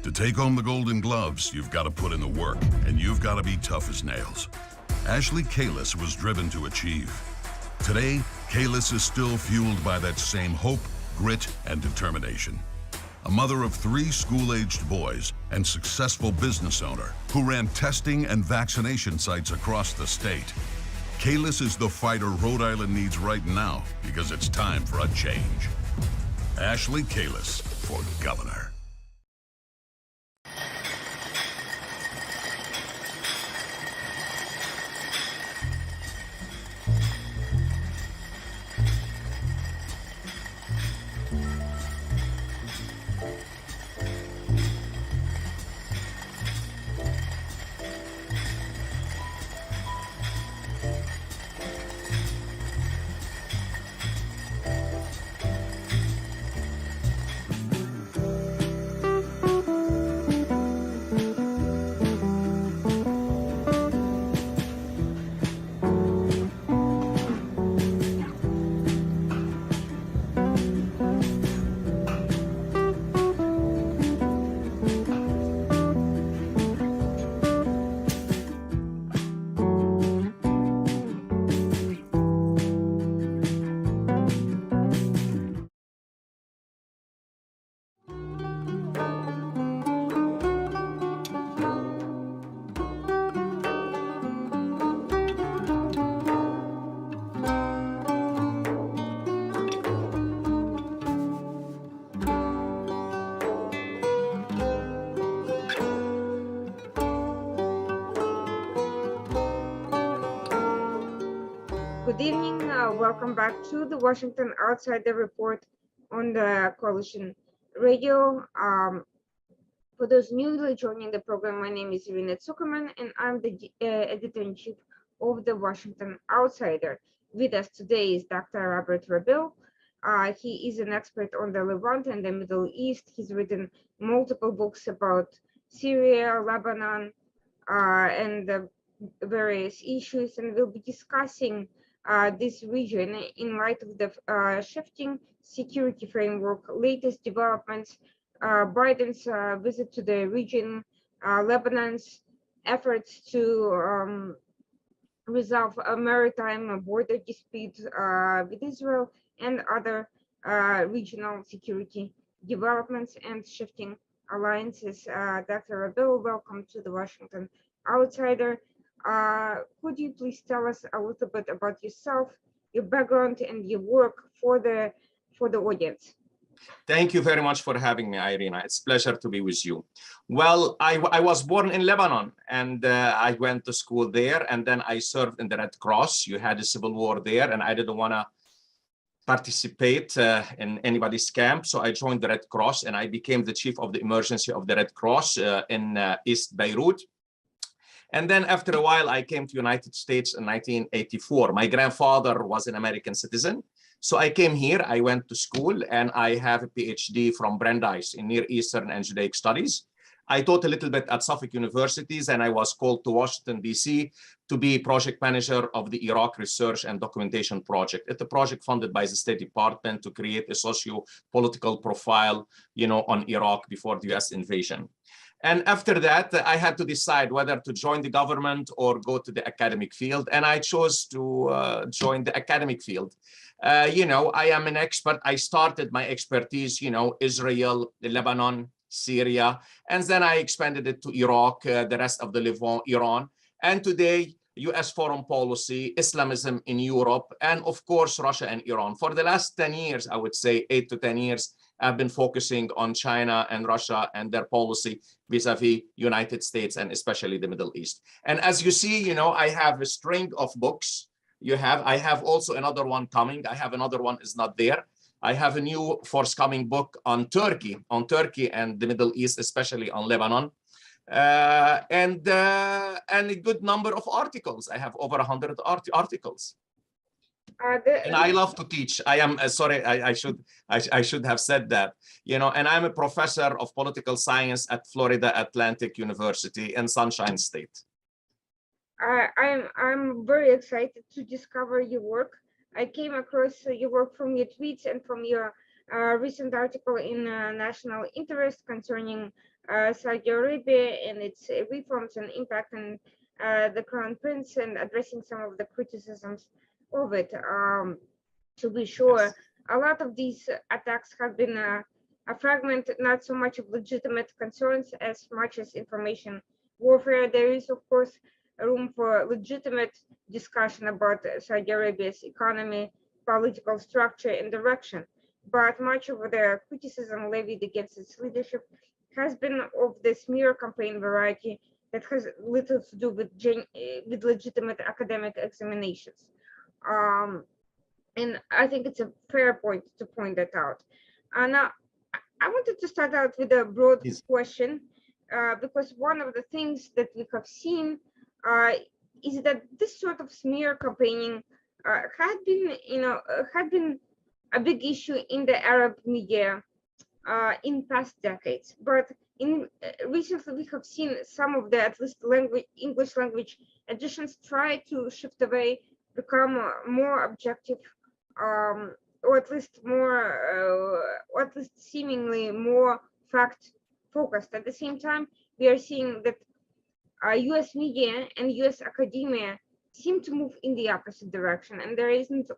To take home the Golden Gloves, you've got to put in the work, and you've got to be tough as nails. Ashley Kalis was driven to achieve. Today, Kalis is still fueled by that same hope, grit, and determination. A mother of 3 school-aged boys and successful business owner who ran testing and vaccination sites across the state. Kalis is the fighter Rhode Island needs right now because it's time for a change. Ashley Kalis for governor. Good evening. Welcome back to the Washington Outsider Report on the Coalition Radio. For those newly joining the program, my name is Irina Zuckerman, and I'm the editor-in-chief of the Washington Outsider. With us today is Dr. Rabil. He is an expert on the Levant and the Middle East. He's written multiple books about Syria, Lebanon, and the various issues, and we'll be discussing this region in light of the shifting security framework, latest developments, Biden's visit to the region, Lebanon's efforts to resolve a maritime border dispute with Israel, and other regional security developments and shifting alliances. Dr. Rabil, welcome to the Washington Outsider. Could you please tell us a little bit about yourself, your background, and your work for the audience? Thank you very much for having me, Irina. It's a pleasure to be with you. Well, I was born in Lebanon, and I went to school there, and then I served in the Red Cross. You had a civil war there, and I didn't want to participate in anybody's camp, so I joined the Red Cross, and I became the chief of the emergency of the Red Cross in East Beirut. And then after a while, I came to the United States in 1984. My grandfather was an American citizen. So I came here, I went to school, and I have a PhD from Brandeis in Near Eastern and Judaic Studies. I taught a little bit at Suffolk Universities, and I was called to Washington, D.C. to be project manager of the Iraq Research and Documentation Project. It's a project funded by the State Department to create a socio-political profile, on Iraq before the US invasion. And after that, I had to decide whether to join the government or go to the academic field. And I chose to join the academic field. I am an expert. I started my expertise, Israel, Lebanon, Syria, and then I expanded it to Iraq, the rest of the Levant, Iran. And today, US foreign policy, Islamism in Europe, and of course, Russia and Iran. For the last 10 years, I would say 8 to 10 years, I've been focusing on China and Russia and their policy vis-a-vis United States and especially the Middle East. And as you see, I have a string of books. I have also another one coming. I have another one is not there. I have a new forthcoming book on Turkey and the Middle East, especially on Lebanon. And a good number of articles. I have over 100 articles. And I love to teach. I am sorry. I should have said that. And I'm a professor of political science at Florida Atlantic University in Sunshine State. I'm very excited to discover your work. I came across your work from your tweets and from your recent article in National Interest concerning Saudi Arabia and its reforms and impact on the Crown Prince, and addressing some of the criticisms of it. To be sure, Yes. a lot of these attacks have been a fragment, not so much of legitimate concerns as much as information warfare. There is, of course, a room for legitimate discussion about Saudi Arabia's economy, political structure, and direction. But much of the criticism levied against its leadership has been of the smear campaign variety that has little to do with legitimate academic examinations. Um, and I think it's a fair point to point that out. Now, I wanted to start out with a broad Yes. question, because one of the things that we have seen uh, is that this sort of smear campaigning had been a big issue in the Arab media in past decades. But in recently, we have seen some of the, at least English language editions, try to shift away, become more objective, or at least seemingly more fact focused. At the same time, we are seeing that U.S. media and U.S. academia seem to move in the opposite direction, and there isn't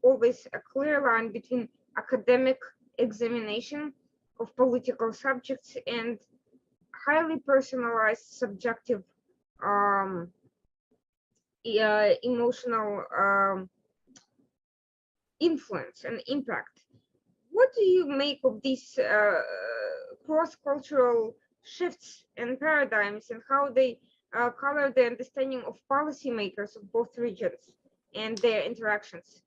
always a clear line between academic examination of political subjects and highly personalized, subjective, emotional influence and impact. What do you make of these cross-cultural shifts and paradigms, and how they color the understanding of policymakers of both regions and their interactions?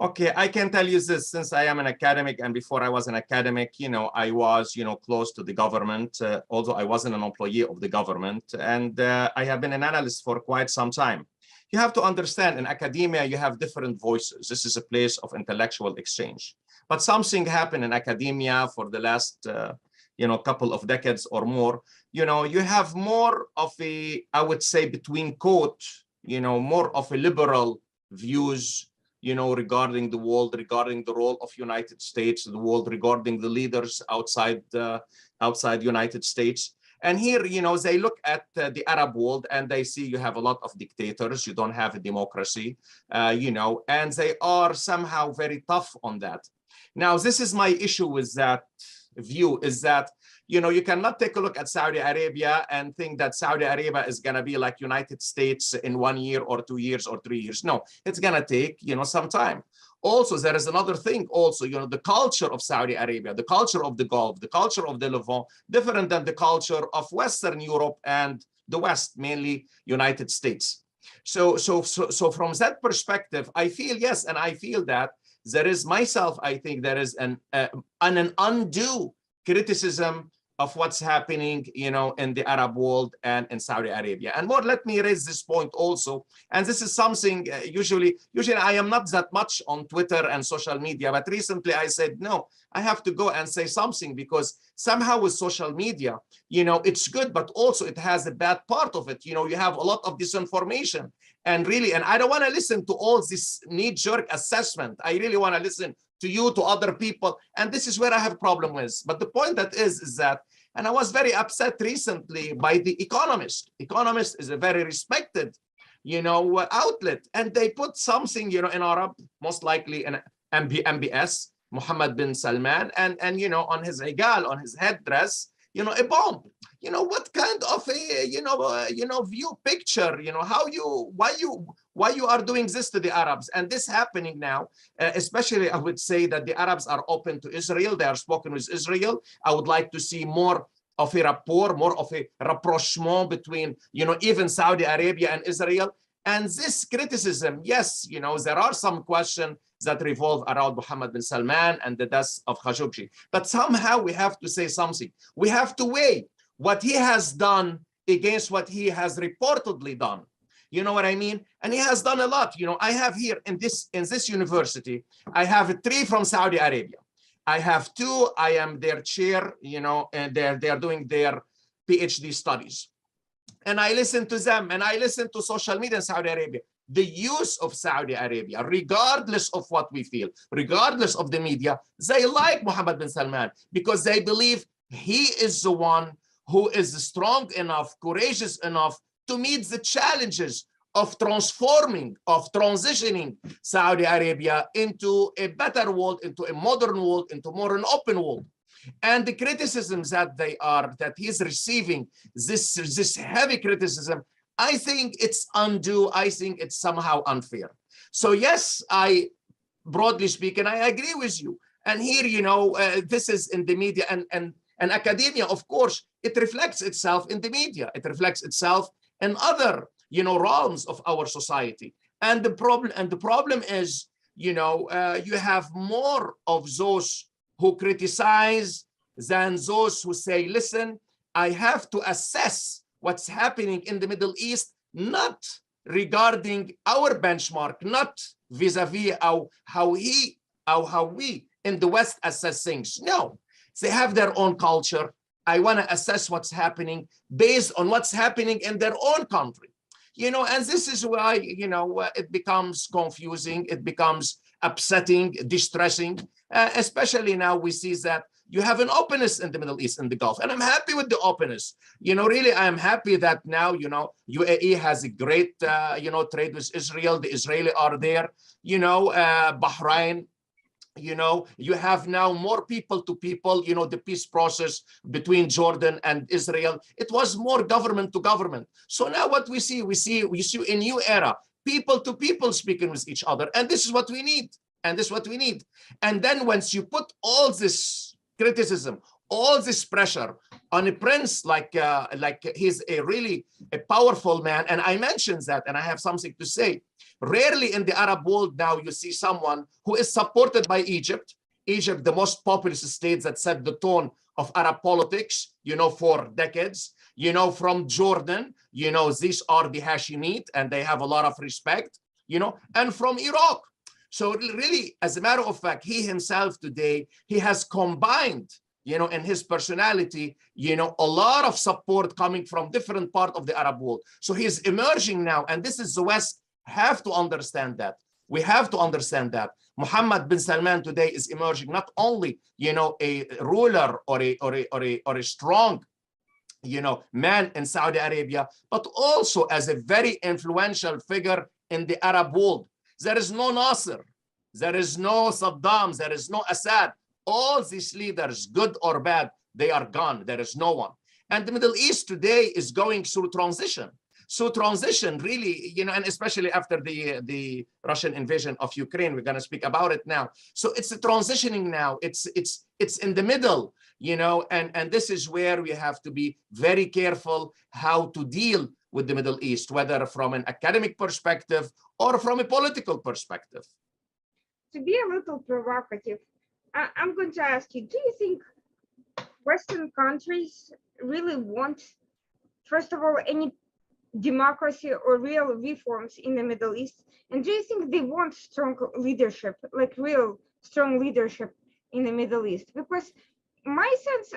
Okay, I can tell you this, since I am an academic, and before I was an academic, I was, close to the government, although I wasn't an employee of the government, and I have been an analyst for quite some time. You have to understand, in academia, you have different voices. This is a place of intellectual exchange. But something happened in academia for the last, couple of decades or more. You have more of a, I would say, between quote, more of a liberal views, regarding the world, regarding the role of United States, the world, regarding the leaders outside United States. And here, they look at the Arab world and they see you have a lot of dictators, you don't have a democracy, and they are somehow very tough on that. Now, this is my issue with that view, is that, you cannot take a look at Saudi Arabia and think that Saudi Arabia is going to be like United States in 1 year or 2 years or 3 years. No, it's going to take, some time. Also, there is another thing also, the culture of Saudi Arabia, the culture of the Gulf, the culture of the Levant, different than the culture of Western Europe and the West, mainly United States. So from that perspective, I feel, yes, and I feel that there is myself, I think there is an undue criticism of what's happening, in the Arab world and in Saudi Arabia. And more, let me raise this point also. And this is something usually I am not that much on Twitter and social media, but recently I said, no, I have to go and say something, because somehow with social media, it's good, but also it has a bad part of it. You have a lot of disinformation. And really, and I don't want to listen to all this knee-jerk assessment. I really want to listen to you, to other people. And this is where I have a problem with. But the point that is that, and I was very upset recently by the Economist. Economist is a very respected, outlet. And they put something, in Arab, most likely in MBS, Mohammed bin Salman, and on his higal, on his headdress, a bomb. What kind of a, view picture, why you are doing this to the Arabs? And this happening now, especially I would say that the Arabs are open to Israel. They are spoken with Israel. I would like to see more of a rapport, more of a rapprochement between, even Saudi Arabia and Israel. And this criticism, yes, there are some questions that revolve around Mohammed bin Salman and the death of Khashoggi. But somehow we have to say something. We have to weigh what he has done against what he has reportedly done. You know what I mean? And he has done a lot. I have here in this university, I have 3 from Saudi Arabia. I have 2, I am their chair, and they're doing their PhD studies. And I listen to them, and I listen to social media in Saudi Arabia. The use of Saudi Arabia, regardless of what we feel, regardless of the media, they like Mohammed bin Salman because they believe he is the one who is strong enough, courageous enough to meet the challenges of transforming, of transitioning Saudi Arabia into a better world, into a modern world, into more an open world. And the criticisms that he's receiving, this heavy criticism, I think it's undue. I think it's somehow unfair. So yes, broadly speaking, I agree with you. And here, this is in the media and academia, of course, it reflects itself in the media. It reflects itself in other, realms of our society. And the problem is, you have more of those who criticize than those who say, listen, I have to assess what's happening in the Middle East, not regarding our benchmark, not vis-a-vis how we in the West assess things. No, they have their own culture. I want to assess what's happening based on what's happening in their own country. And this is why, it becomes confusing, it becomes upsetting, distressing, especially now we see that you have an openness in the Middle East and the Gulf. And I'm happy with the openness. Really, I'm happy that now, UAE has a great, trade with Israel. The Israeli are there, Bahrain. You have now more people to people, the peace process between Jordan and Israel. It was more government to government. So now what we see a new era, people to people speaking with each other. And this is what we need. And then once you put all this criticism, all this pressure on a prince like he's a powerful man, and I mentioned that, and I have something to say. Rarely in the Arab world now you see someone who is supported by Egypt, the most populous state that set the tone of Arab politics, for decades, from Jordan, these are the Hashemite and they have a lot of respect, and from Iraq. So really, as a matter of fact, he himself today, he has combined, in his personality, a lot of support coming from different parts of the Arab world. So he's emerging now, and this is the West have to understand that. We have to understand that Mohammed bin Salman today is emerging not only, a ruler or a strong, man in Saudi Arabia, but also as a very influential figure in the Arab world. There is no Nasser, there is no Saddam, there is no Assad. All these leaders, good or bad, they are gone. There is no one. And the Middle East today is going through transition. So transition really, and especially after the Russian invasion of Ukraine, we're going to speak about it now. So it's a transitioning now. It's in the middle, and this is where we have to be very careful how to deal with the Middle East, whether from an academic perspective or from a political perspective. To be a little provocative, I'm going to ask you, do you think Western countries really want, first of all, any democracy or real reforms in the Middle East? And do you think they want strong leadership, like real strong leadership in the Middle East? Because my sense,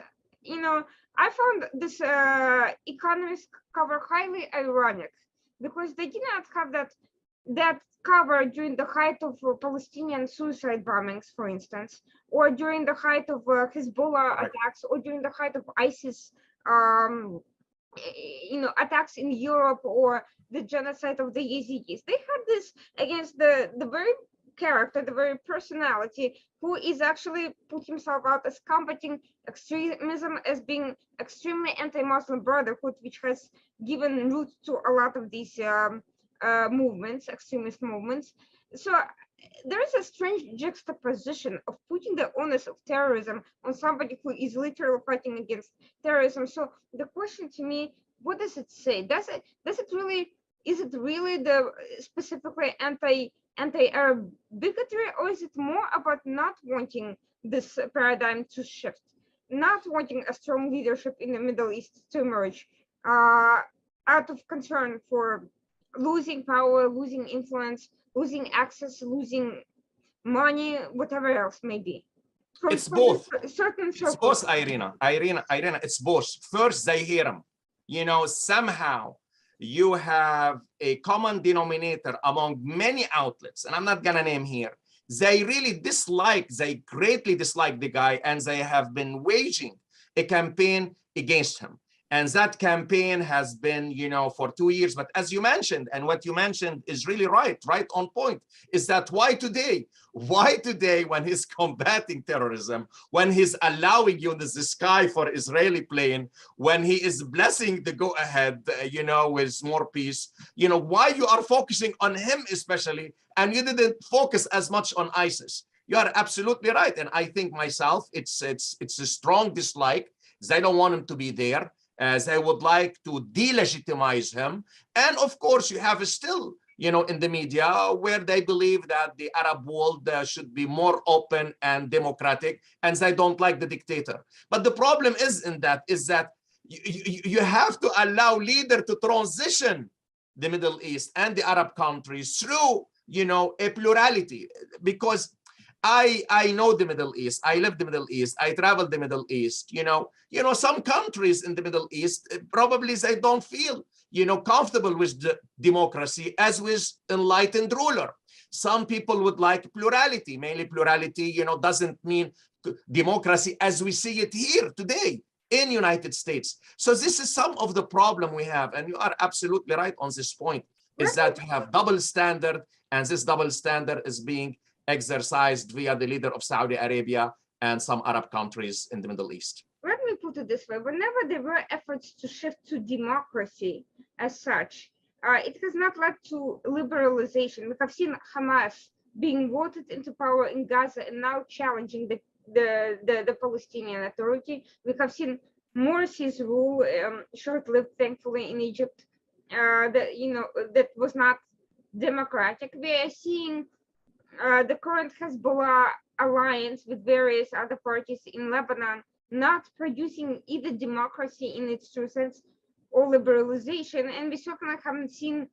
I found this economist cover highly ironic, because they did not have that cover during the height of Palestinian suicide bombings, for instance, or during the height of Hezbollah attacks, or during the height of ISIS attacks in Europe, or the genocide of the Yazidis. They had this against the very character, the very personality, who is actually put himself out as combating extremism, as being extremely anti-Muslim brotherhood, which has given root to a lot of these movements, extremist movements. So there is a strange juxtaposition of putting the onus of terrorism on somebody who is literally fighting against terrorism. So the question to me, what does it say? Is it really the specifically anti-Arab bigotry, or is it more about not wanting this paradigm to shift, not wanting a strong leadership in the Middle East to emerge, out of concern for losing power, losing influence, losing access, losing money, whatever else may be? It's both. Certain it's both, Irina, it's both. First, they hear them. Somehow you have a common denominator among many outlets, and I'm not gonna name here. They greatly dislike the guy, and they have been waging a campaign against him. And that campaign has been, for 2 years. But as you mentioned, and what you mentioned is really right on point, is that why today? Why today, when he's combating terrorism, when he's allowing you in the sky for Israeli plane, when he is blessing the go ahead, with more peace, why you are focusing on him especially, and you didn't focus as much on ISIS? You are absolutely right. And I think myself, it's a strong dislike. They don't want him to be there. They would like to delegitimize him. And of course, you have still, in the media where they believe that the Arab world should be more open and democratic, and they don't like the dictator. But the problem is that you have to allow leader to transition the Middle East and the Arab countries through, a plurality, because I know the Middle East. I live the Middle East. I travel the Middle East. Some countries in the Middle East, probably they don't feel, comfortable with the democracy as with enlightened ruler. Some people would like plurality. Mainly plurality, doesn't mean democracy as we see it here today in United States. So this is some of the problem we have. And you are absolutely right on this point, is that we have double standard, and this double standard is being exercised via the leader of Saudi Arabia and some Arab countries in the Middle East. Let me put it this way. Whenever there were efforts to shift to democracy as such, it has not led to liberalization. We have seen Hamas being voted into power in Gaza and now challenging the Palestinian Authority. We have seen Morsi's rule, short-lived, thankfully, in Egypt, that was not democratic. We are seeing the current Hezbollah alliance with various other parties in Lebanon not producing either democracy in its true sense or liberalization. And we certainly haven't seen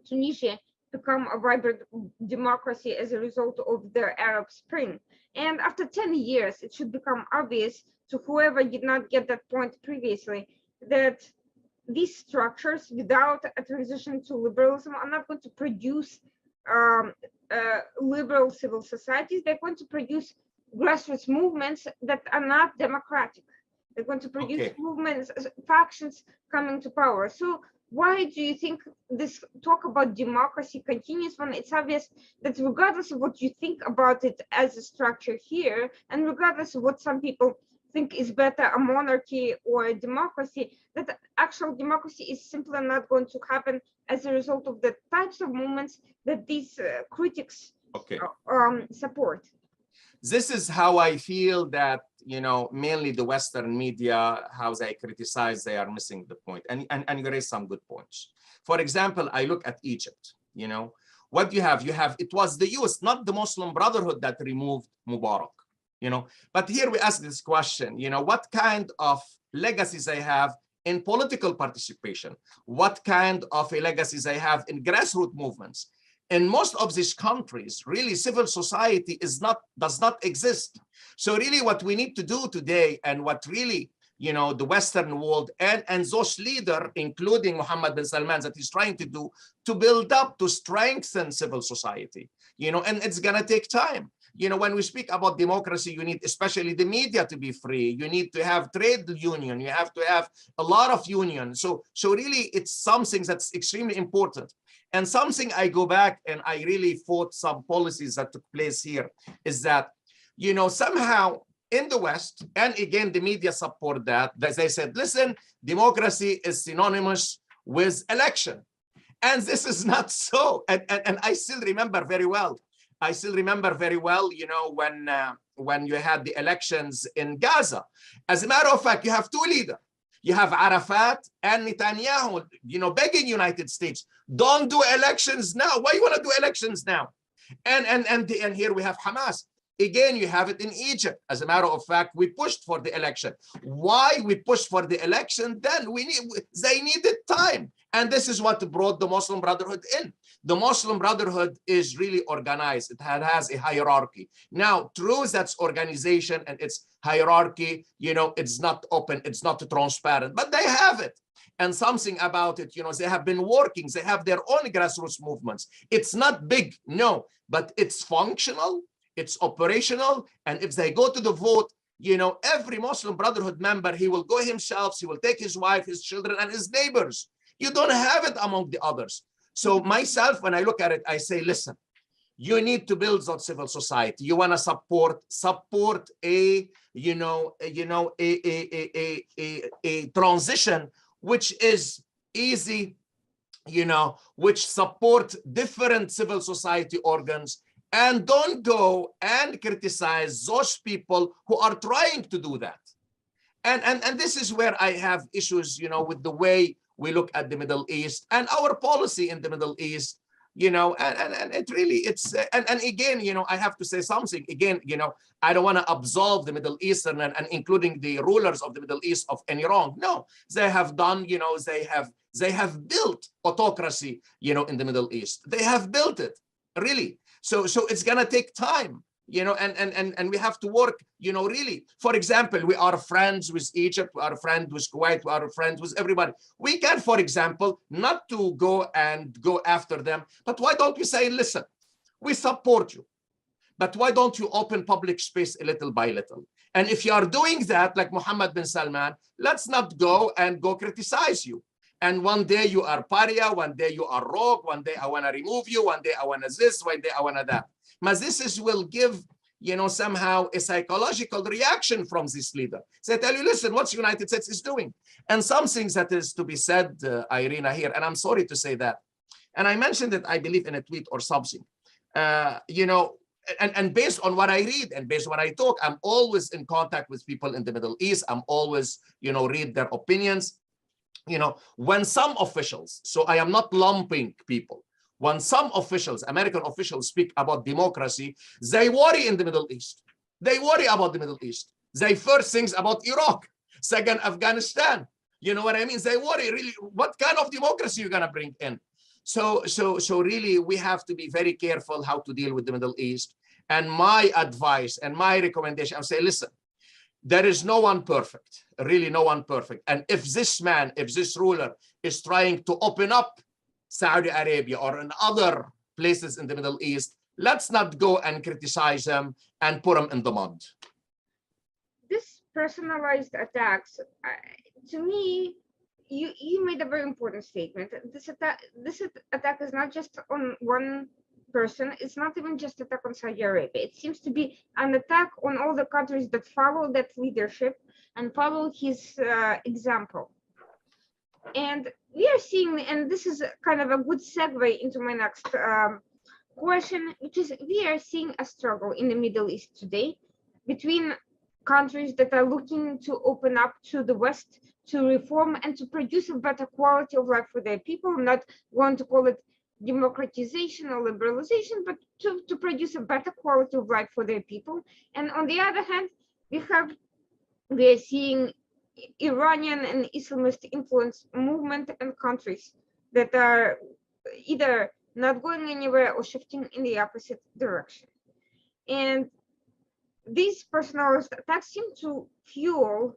Tunisia become a vibrant democracy as a result of the Arab Spring. And after 10 years, it should become obvious to whoever did not get that point previously that these structures, without a transition to liberalism, are not going to produce liberal civil societies. They're going to produce grassroots movements that are not democratic. They're going to produce movements, factions coming to power. So why do you think this talk about democracy continues when it's obvious that regardless of what you think about it as a structure here, and regardless of what some people think is better, a monarchy or a democracy, that actual democracy is simply not going to happen as a result of the types of movements that these critics support? This is how I feel that, mainly the Western media, how they criticize, they are missing the point. And you raise some good points. For example, I look at Egypt, what you have, it was the US, not the Muslim Brotherhood, that removed Mubarak. But here we ask this question, what kind of legacies they have in political participation? What kind of a legacies they have in grassroots movements? In most of these countries, really, civil society does not exist. So really what we need to do today, and what really, the Western world and those leaders, including Mohammed bin Salman, that he's trying to do, to build up, to strengthen civil society, and it's gonna take time. When we speak about democracy, you need especially the media to be free. You need to have trade union. You have to have a lot of union. So really, it's something that's extremely important. And something I go back and I really fought some policies that took place here is that, somehow in the West, and again, the media support that they said, listen, democracy is synonymous with election. And this is not so. And I still remember very well. When you had the elections in Gaza. As a matter of fact, you have two leaders. You have Arafat and Netanyahu, begging United States, don't do elections now. Why you want to do elections now? And here we have Hamas. Again, you have it in Egypt. As a matter of fact, we pushed for the election. Why we pushed for the election? Then they needed time. And this is what brought the Muslim Brotherhood in. The Muslim Brotherhood is really organized. It has a hierarchy. Now, through that organization and its hierarchy, it's not open, it's not transparent, but they have it. And something about it, they have been working, they have their own grassroots movements. It's not big, no, but it's functional, it's operational. And if they go to the vote, every Muslim Brotherhood member, he will go himself, he will take his wife, his children, and his neighbors. You don't have it among the others. So myself, when I look at it, I say, listen, you need to build that civil society. You want to support a transition which is easy, which support different civil society organs, and don't go and criticize those people who are trying to do that. And this is where I have issues, with the way we look at the Middle East and our policy in the Middle East, and it really, it's, and again, I have to say something again, I don't want to absolve the Middle Eastern and including the rulers of the Middle East of any wrong. No, they have done, they have built autocracy, in the Middle East. They have built it, really. So it's gonna take time, and we have to work, really. For example, we are friends with Egypt, we are friends with Kuwait, we are friends with everybody. We can, for example, not to go after them, but why don't we say, listen, we support you, but why don't you open public space a little by little? And if you are doing that, like Mohammed bin Salman, let's not go criticize you. And one day you are pariah, one day you are rogue, one day I want to remove you, one day I want to this, one day I want to that. But this will give, somehow a psychological reaction from this leader. So I tell you, listen, what's United States is doing? And some things that is to be said, Irina, here, and I'm sorry to say that. And I mentioned it, I believe, in a tweet or something. And based on what I read and based on what I talk, I'm always in contact with people in the Middle East. I'm always, read their opinions. When some officials, so I am not lumping people, when some officials, American officials, speak about democracy, they worry in the Middle East. They worry about the Middle East. They first things about Iraq, second Afghanistan. You know what I mean? They worry really, what kind of democracy you're gonna bring in? So really, we have to be very careful how to deal with the Middle East. And my advice and my recommendation, I would say, listen, there is no one perfect, really no one perfect. And if this man, if this ruler is trying to open up Saudi Arabia or in other places in the Middle East, let's not go and criticize them and put them in the mud. This personalized attacks, to me, you made a very important statement. This attack is not just on one person. It's not even just attack on Saudi Arabia. It seems to be an attack on all the countries that follow that leadership and follow his example. And we are seeing, and this is kind of a good segue into my next question, which is we are seeing a struggle in the Middle East today between countries that are looking to open up to the West, to reform and to produce a better quality of life for their people. I'm not going to call it democratization or liberalization, but to produce a better quality of life for their people. And on the other hand, we are seeing Iranian and Islamist influence movement and countries that are either not going anywhere or shifting in the opposite direction. And these personalized attacks seem to fuel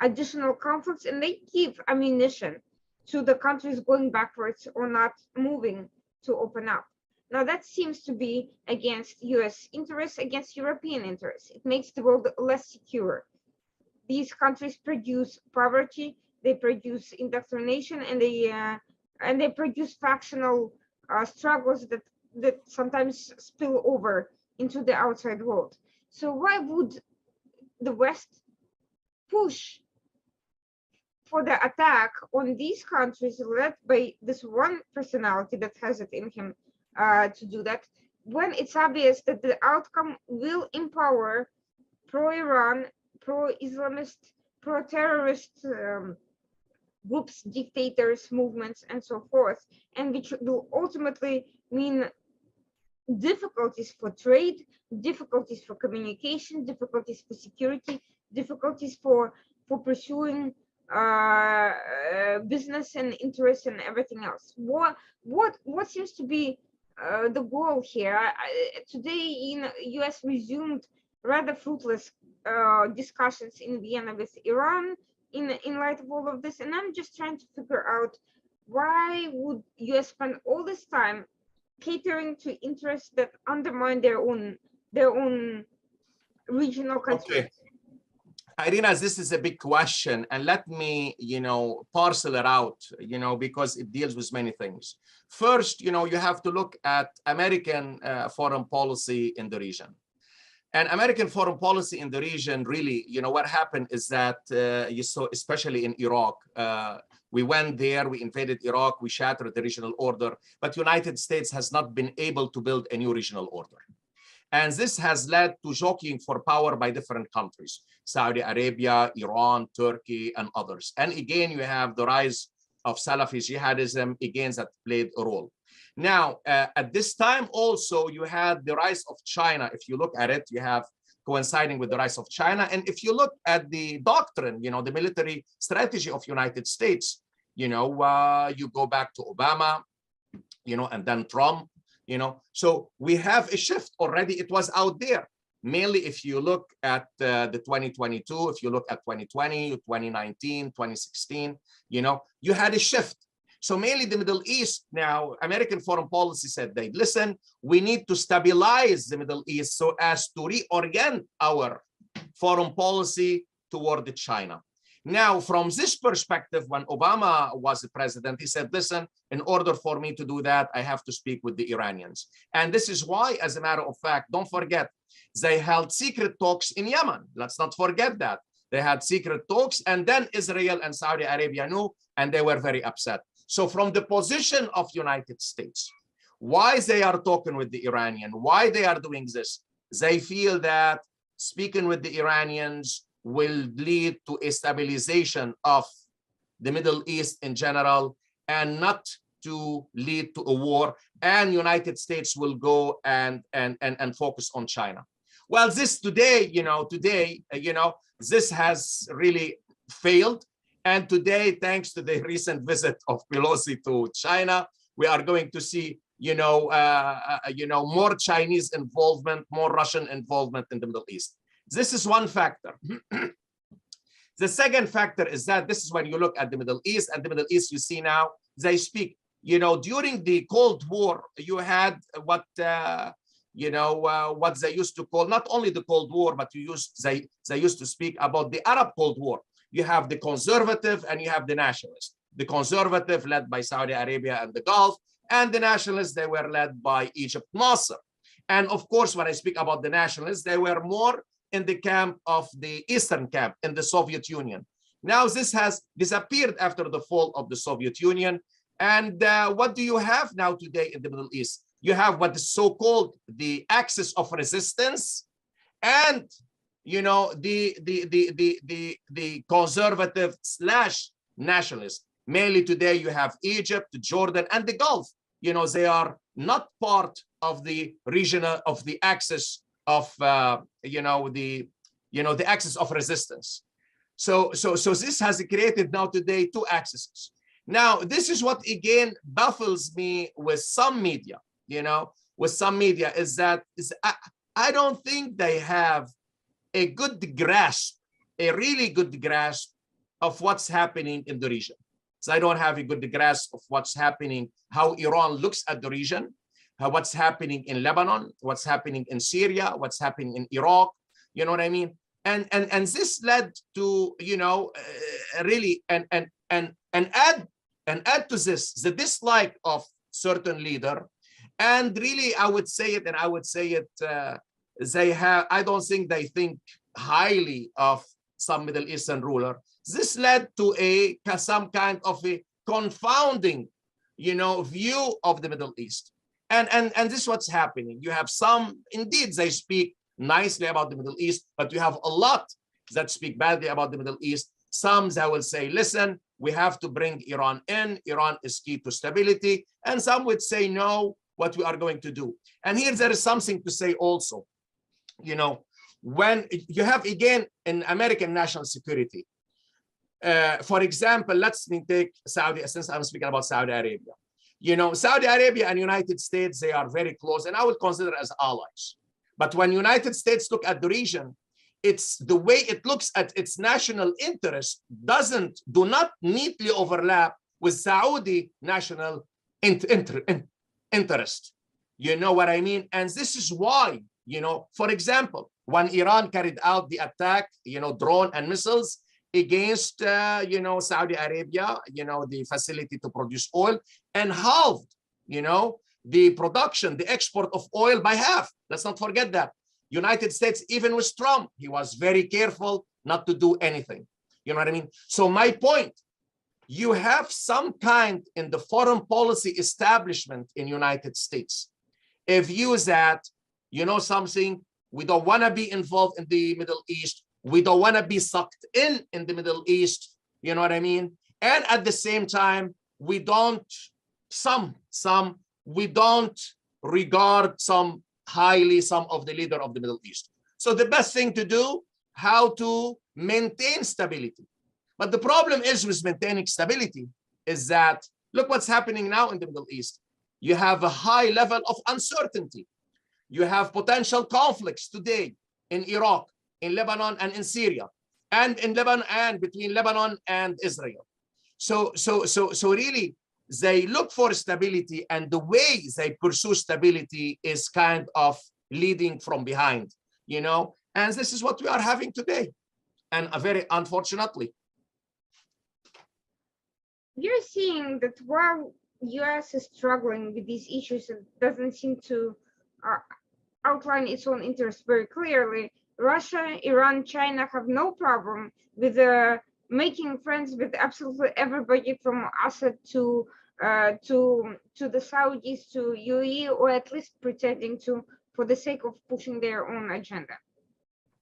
additional conflicts, and they give ammunition to the countries going backwards or not moving to open up. Now that seems to be against US interests, against European interests. It makes the world less secure. These countries produce poverty, they produce indoctrination, and they produce factional struggles that sometimes spill over into the outside world. So why would the West push for the attack on these countries led by this one personality that has it in him to do that, when it's obvious that the outcome will empower pro-Iran, pro-Islamist, pro-terrorist groups, dictators, movements, and so forth, and which will ultimately mean difficulties for trade, difficulties for communication, difficulties for security, difficulties for pursuing business and interests and everything else. What seems to be the goal here? Today, U.S. resumed rather fruitless discussions in Vienna with Iran in light of all of this, and I'm just trying to figure out why would U.S. spend all this time catering to interests that undermine their own regional concerns. Okay. Irina, this is a big question, and let me, parcel it out, because it deals with many things. First, you have to look at American foreign policy in the region. And American foreign policy in the region, really, what happened is that you saw, especially in Iraq, we went there, we invaded Iraq, we shattered the regional order, but United States has not been able to build a new regional order. And this has led to jockeying for power by different countries, Saudi Arabia, Iran, Turkey, and others. And again, you have the rise of Salafi jihadism, again, that played a role. Now, at this time also, you had the rise of China. If you look at it, you have coinciding with the rise of China. And if you look at the doctrine, the military strategy of United States, you go back to Obama, and then Trump, so we have a shift already. It was out there. Mainly if you look at the 2022, if you look at 2020, 2019, 2016, you had a shift. So mainly the Middle East now, American foreign policy said, listen, we need to stabilize the Middle East so as to reorient our foreign policy toward China. Now, from this perspective, when Obama was the president, he said, listen, in order for me to do that, I have to speak with the Iranians. And this is why, as a matter of fact, don't forget, they held secret talks in Yemen. Let's not forget that. They had secret talks, and then Israel and Saudi Arabia knew, and they were very upset. So from the position of United States, why they are talking with the Iranian, why they are doing this, they feel that speaking with the Iranians will lead to a stabilization of the Middle East in general, and not to lead to a war, and United States will go and focus on China. Well, this today, this has really failed. And today, thanks to the recent visit of Pelosi to China, we are going to see, more Chinese involvement, more Russian involvement in the Middle East. This is one factor. The second factor is that this is when you look at the Middle East, and the Middle East, you see now, they speak, during the Cold War, you had what they used to call, not only the Cold War, but they used to speak about the Arab Cold War. You have the conservative and you have the nationalist. The conservative led by Saudi Arabia and the Gulf, and the nationalists, they were led by Egypt, Nasser. And of course, when I speak about the nationalists, they were more in the camp of the Eastern camp in the Soviet Union. Now this has disappeared after the fall of the Soviet Union. And what do you have now today in the Middle East? You have what is so-called the axis of resistance, and the conservative / nationalist. Mainly today you have Egypt, Jordan, and the Gulf. They are not part of the regional of the axis of the axis of resistance. So this has created now today two axes. Now this is what again baffles me with some media. Is that I don't think they have a good grasp, a really good grasp of what's happening in the region. So I don't have a good grasp of what's happening, how Iran looks at the region, what's happening in Lebanon, what's happening in Syria, what's happening in Iraq. You know what I mean? And this led to really and add to this the dislike of certain leader, and really I would say it I don't think they think highly of some Middle Eastern ruler. This led to some kind of a confounding, view of the Middle East. And this is what's happening. You have some, indeed, they speak nicely about the Middle East, but you have a lot that speak badly about the Middle East. Some that will say, listen, we have to bring Iran in. Iran is key to stability. And some would say, no, what we are going to do. And here there is something to say also. When you have, again, in American national security, for example, let's take Saudi, since I'm speaking about Saudi Arabia. Saudi Arabia and United States, they are very close, and I would consider as allies. But when United States look at the region, it's the way it looks at its national interest do not neatly overlap with Saudi national interest. You know what I mean? And this is why, For example, when Iran carried out the attack, drone and missiles against, Saudi Arabia, the facility to produce oil, and halved, the production, the export of oil by half. Let's not forget that. United States, even with Trump, he was very careful not to do anything. You know what I mean? So my point, you have some kind in the foreign policy establishment in United States. If views that, something, we don't want to be involved in the Middle East. We don't want to be sucked in the Middle East. You know what I mean? And at the same time, we don't, we don't regard some of the leader of the Middle East. So the best thing to do, how to maintain stability. But the problem is with maintaining stability is that, look what's happening now in the Middle East. You have a high level of uncertainty. You have potential conflicts today in Iraq, in Lebanon, and in Syria, and in Lebanon, and between Lebanon and Israel. So really, they look for stability, and the way they pursue stability is kind of leading from behind, and this is what we are having today, and very unfortunately. You're seeing that while US is struggling with these issues, it doesn't seem to outline its own interests very clearly. Russia, Iran, China have no problem with making friends with absolutely everybody from Assad to the Saudis, to UAE, or at least pretending to, for the sake of pushing their own agenda.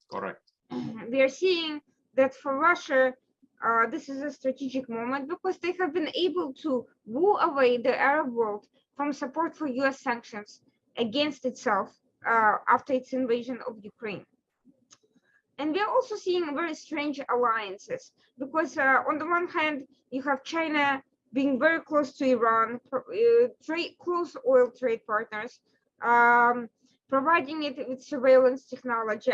Correct. We are seeing that for Russia, this is a strategic moment because they have been able to woo away the Arab world from support for US sanctions against itself after its invasion of Ukraine. And we are also seeing very strange alliances because on the one hand, you have China being very close to Iran, close oil trade partners, providing it with surveillance technology,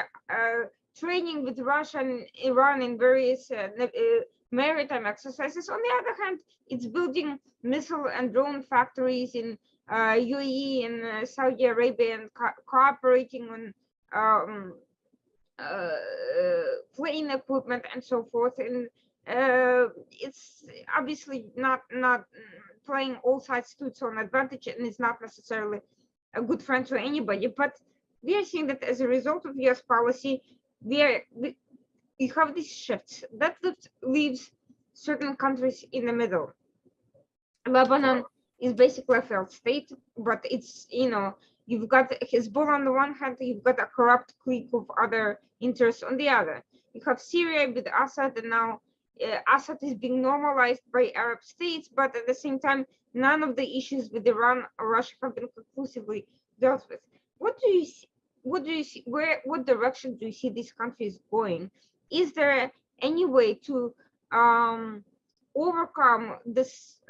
training with Russia and Iran in various maritime exercises. On the other hand, it's building missile and drone factories in UAE and Saudi Arabia and cooperating on plane equipment and so forth. And it's obviously not playing all sides to its own advantage, and it's not necessarily a good friend to anybody. But we are seeing that as a result of US policy, we have these shifts that leaves certain countries in the middle. Lebanon is basically a failed state, but it's, you've got Hezbollah on the one hand, you've got a corrupt clique of other interests on the other. You have Syria with Assad, and now Assad is being normalized by Arab states, but at the same time, none of the issues with Iran or Russia have been conclusively dealt with. What do you see? What direction do you see these countries going? Is there any way to overcome this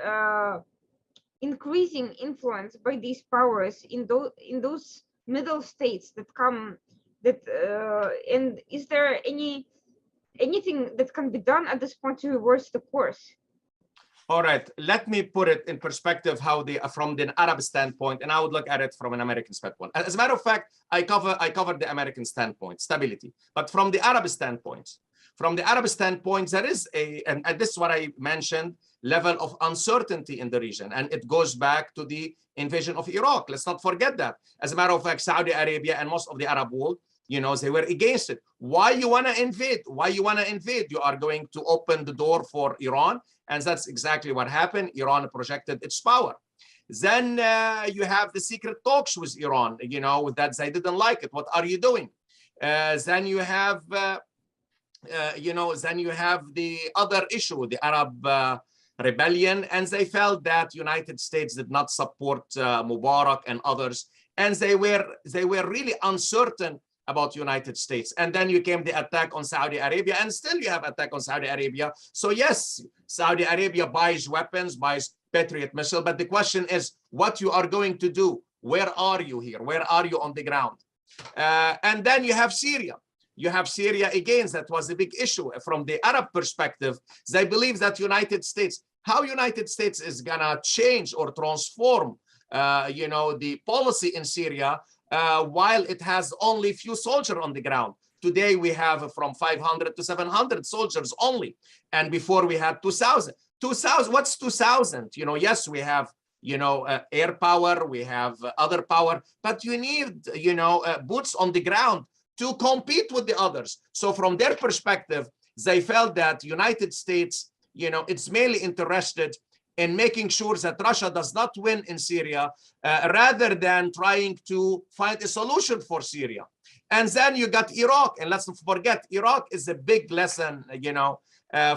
increasing influence by these powers in those middle states that come? And is there anything that can be done at this point to reverse the course? All right, let me put it in perspective from the Arab standpoint, and I would look at it from an American standpoint. As a matter of fact, I covered the American standpoint, stability. But from the Arab standpoint, there is and this is what I mentioned, level of uncertainty in the region, and it goes back to the invasion of Iraq. Let's not forget that. As a matter of fact, Saudi Arabia and most of the Arab world, they were against it. Why you want to invade? You are going to open the door for Iran. And that's exactly what happened. Iran projected its power. Then you have the secret talks with Iran, that they didn't like it. What are you doing? Then you have, the other issue, the Arab rebellion, and they felt that United States did not support Mubarak and others, and they were really uncertain about United States. And then you came the attack on Saudi Arabia, and still you have attack on Saudi Arabia. So yes, Saudi Arabia buys weapons, buys Patriot missile, but the question is what you are going to do. Where are you here? Where are you on the ground? And then you have Syria. You have Syria again. That was a big issue from the Arab perspective. They believe that United States is gonna change or transform, the policy in Syria while it has only few soldiers on the ground. Today we have from 500 to 700 soldiers only, and before we had 2,000. 2,000. What's 2,000? You know, yes, we have air power, we have other power, but you need boots on the ground to compete with the others. So from their perspective, they felt that United States, it's mainly interested in making sure that Russia does not win in Syria, rather than trying to find a solution for Syria. And then you got Iraq, and let's not forget, Iraq is a big lesson,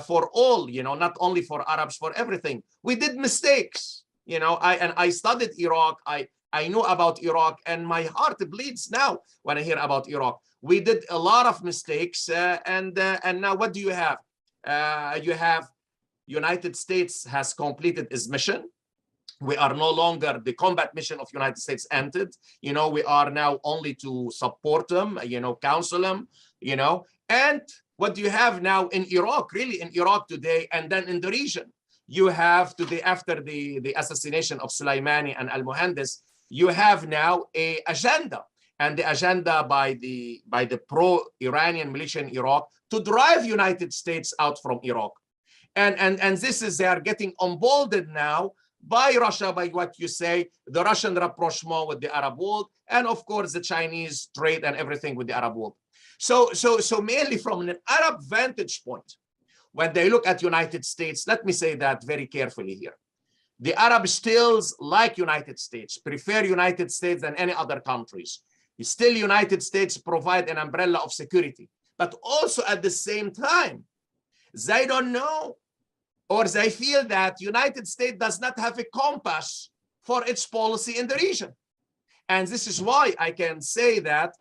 for all, not only for Arabs, for everything. We did mistakes, I studied Iraq. I know about Iraq, and my heart bleeds now when I hear about Iraq. We did a lot of mistakes, and now what do you have? You have United States has completed its mission. We are no longer, the combat mission of United States ended. We are now only to support them, counsel them, and what do you have now in Iraq, really in Iraq today, and then in the region? You have today, after the assassination of Soleimani and Al-Muhandis, you have now a agenda, and the agenda by the pro-Iranian militia in Iraq to drive United States out from Iraq. And this is, they are getting emboldened now by Russia, by what you say, the Russian rapprochement with the Arab world, and of course the Chinese trade and everything with the Arab world. So mainly from an Arab vantage point, when they look at United States, let me say that very carefully here. The Arabs still like United States, prefer United States than any other countries. Still, United States provide an umbrella of security, but also at the same time, they don't know, or they feel that United States does not have a compass for its policy in the region. And this is why I can say that,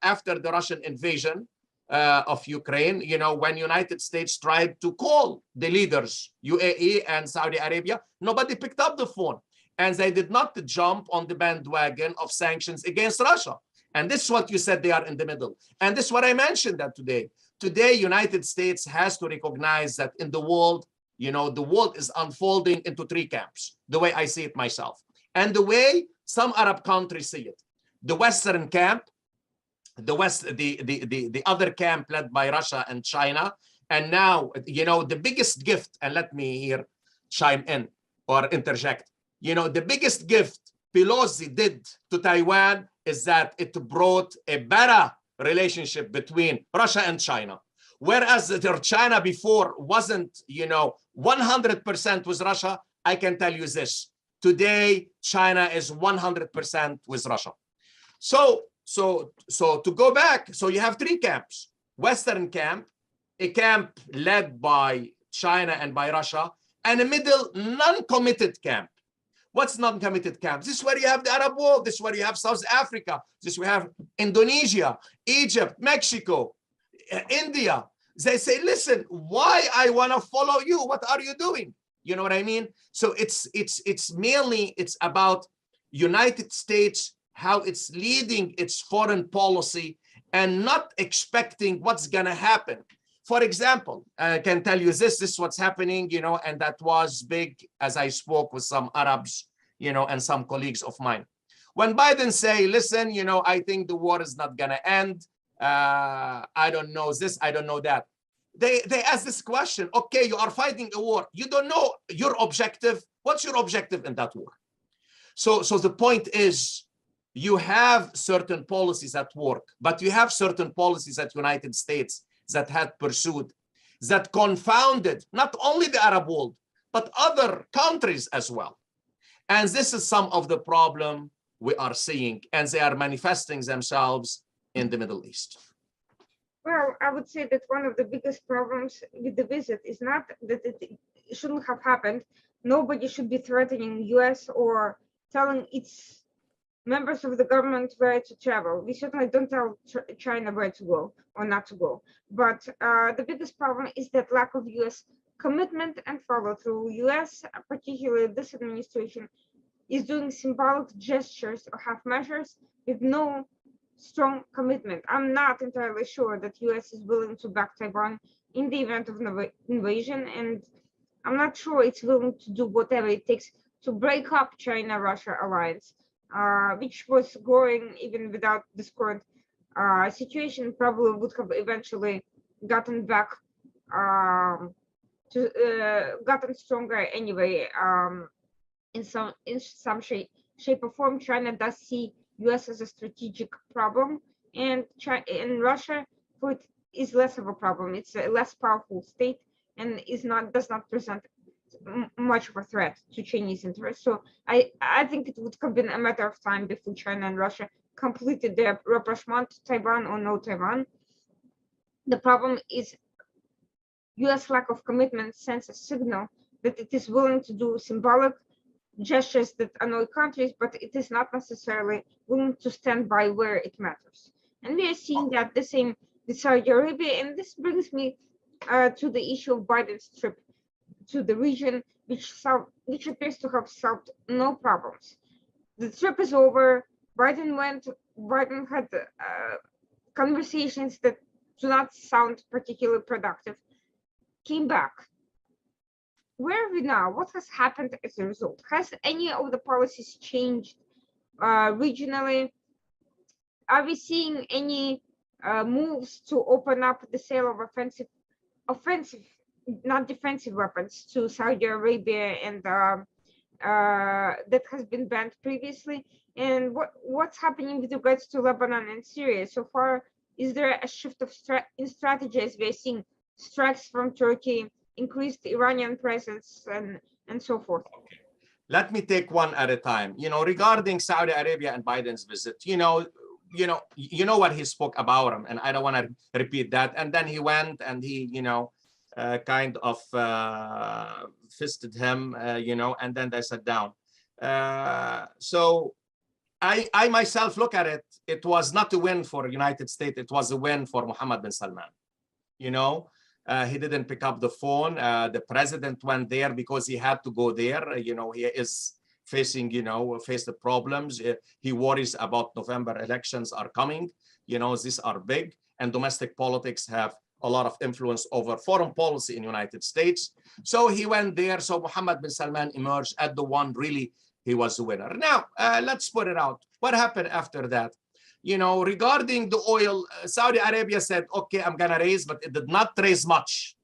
after the Russian invasion of Ukraine, when United States tried to call the leaders, UAE and Saudi Arabia, nobody picked up the phone. And they did not jump on the bandwagon of sanctions against Russia. And this is what you said, they are in the middle. And this is what I mentioned that today. Today, United States has to recognize that in the world, the world is unfolding into three camps, the way I see it myself, and the way some Arab countries see it. The Western camp, the other camp led by Russia and China, and now, the biggest gift, and let me here chime in or interject, the biggest gift Pelosi did to Taiwan is that it brought a better relationship between Russia and China. Whereas China before wasn't, 100% with Russia, I can tell you this. Today, China is 100% with Russia. So to go back, so you have three camps. Western camp, a camp led by China and by Russia, and a middle non-committed camp. What's non-committed camps? This is where you have the Arab world. This is where you have South Africa. This is where you have Indonesia, Egypt, Mexico, India. They say, listen, why I want to follow you? What are you doing? You know what I mean? So it's mainly, it's about United States, how it's leading its foreign policy and not expecting what's going to happen. For example, I can tell you this is what's happening, and that was big as I spoke with some Arabs, and some colleagues of mine. When Biden say, listen, I think the war is not going to end. I don't know this, I don't know that. They ask this question, okay, you are fighting a war. You don't know your objective. What's your objective in that war? So the point is, you have certain policies at work, but you have certain policies at United States that had pursued, that confounded not only the Arab world, but other countries as well. And this is some of the problem we are seeing, and they are manifesting themselves in the Middle East. Well, I would say that one of the biggest problems with the visit is not that it shouldn't have happened. Nobody should be threatening US or telling its members of the government where to travel. We certainly don't tell China where to go or not to go. But the biggest problem is that lack of US commitment and follow through. US, particularly this administration, is doing symbolic gestures or half measures with no strong commitment. I'm not entirely sure that US is willing to back Taiwan in the event of an invasion, and I'm not sure it's willing to do whatever it takes to break up China-Russia alliance. which was growing even without this current situation, probably would have eventually gotten back gotten stronger anyway. In some shape or form, China does see U.S. as a strategic problem, and Russia for it is less of a problem. It's a less powerful state and does not present much of a threat to Chinese interests. So I think it would have been a matter of time before China and Russia completed their rapprochement to Taiwan or no Taiwan. The problem is U.S. lack of commitment sends a signal that it is willing to do symbolic gestures that annoy countries, but it is not necessarily willing to stand by where it matters. And we are seeing that the same with Saudi Arabia. And this brings me to the issue of Biden's trip to the region, which appears to have solved no problems. The trip is over. Biden had conversations that do not sound particularly productive, came back. Where are we now? What has happened as a result? Has any of the policies changed regionally? Are we seeing any moves to open up the sale of offensive, not defensive weapons to Saudi Arabia, and that has been banned previously? And what's happening with regards to Lebanon and Syria? So far, is there a shift of in strategy as we're seeing strikes from Turkey, increased Iranian presence, and so forth? Okay. Let me take one at a time. Regarding Saudi Arabia and Biden's visit, you know what he spoke about him, and I don't want to repeat that. And then he went and he, kind of fisted him, and then they sat down. So I myself look at it. It was not a win for the United States. It was a win for Mohammed bin Salman. He didn't pick up the phone. The president went there because he had to go there. He is facing, face the problems. He worries about November elections are coming. These are big, and domestic politics have a lot of influence over foreign policy in the United States. So he went there. So Mohammed bin Salman emerged as the one really, he was the winner. Now, let's put it out. What happened after that? Regarding the oil, Saudi Arabia said, okay, I'm going to raise, but it did not raise much.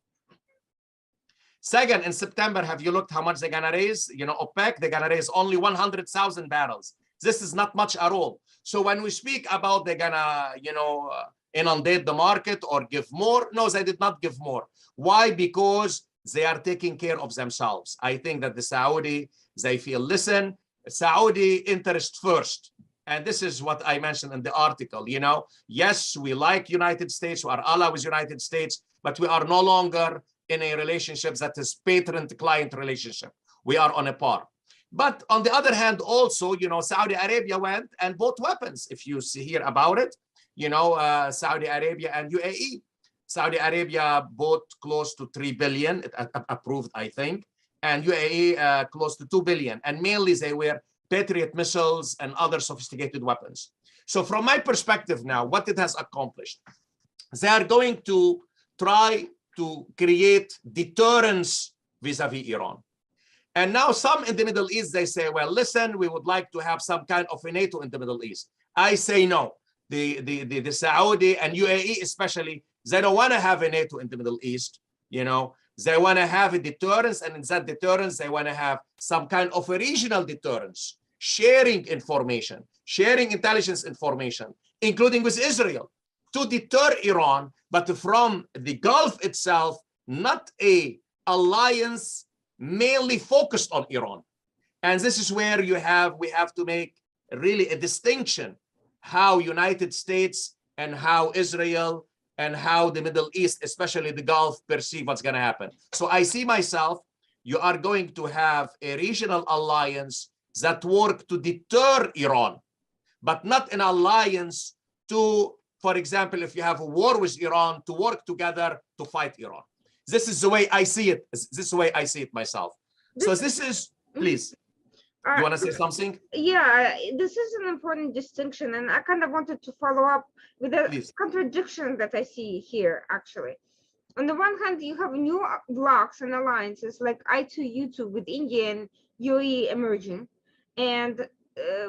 Second, in September, have you looked how much they're going to raise? OPEC, they're going to raise only 100,000 barrels. This is not much at all. So when we speak about they're going to, inundate the market or give more, no, they did not give more. Why? Because they are taking care of themselves. I think that the Saudi, they feel, listen, Saudi interest first. And this is what I mentioned in the article. Yes, we like United States, we are allied with United States, but we are no longer in a relationship that is patron-client relationship. We are on a par. But on the other hand, also, Saudi Arabia went and bought weapons. If you hear about it, Saudi Arabia and UAE. Saudi Arabia bought close to 3 billion, approved, I think, and UAE close to 2 billion. And mainly they were Patriot missiles and other sophisticated weapons. So from my perspective now, what it has accomplished, they are going to try to create deterrence vis-a-vis Iran. And now some in the Middle East, they say, well, listen, we would like to have some kind of a NATO in the Middle East. I say no. The Saudi and UAE especially, they don't want to have a NATO in the Middle East. They want to have a deterrence, and in that deterrence, they want to have some kind of a regional deterrence, sharing information, sharing intelligence information, including with Israel, to deter Iran, but from the Gulf itself, not a alliance mainly focused on Iran. And this is where we have to make really a distinction, how United States and how Israel and how the Middle East, especially the Gulf, perceive what's going to happen. So I see myself, you are going to have a regional alliance that work to deter Iran, but not an alliance to, for example, if you have a war with Iran, to work together to fight Iran. This is the way I see it. This is the way I see it myself. So this is, please. You want to say something? Yeah, this is an important distinction, and I kind of wanted to follow up with a contradiction that I see here, actually. On the one hand, you have new blocs and alliances like I2U2 with India and UAE emerging, and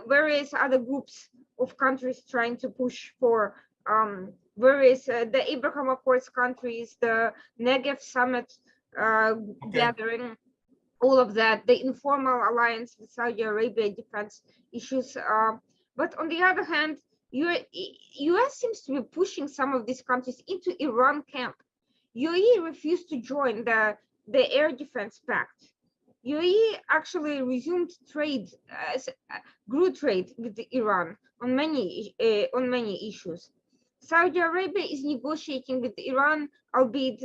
various other groups of countries trying to push for various the Abraham Accords countries, the Negev Summit gathering, all of that, the informal alliance with Saudi Arabia, defense issues. But on the other hand, US seems to be pushing some of these countries into Iran camp. UAE refused to join the Air Defense Pact. UAE actually resumed trade, grew trade with Iran on many issues. Saudi Arabia is negotiating with Iran, albeit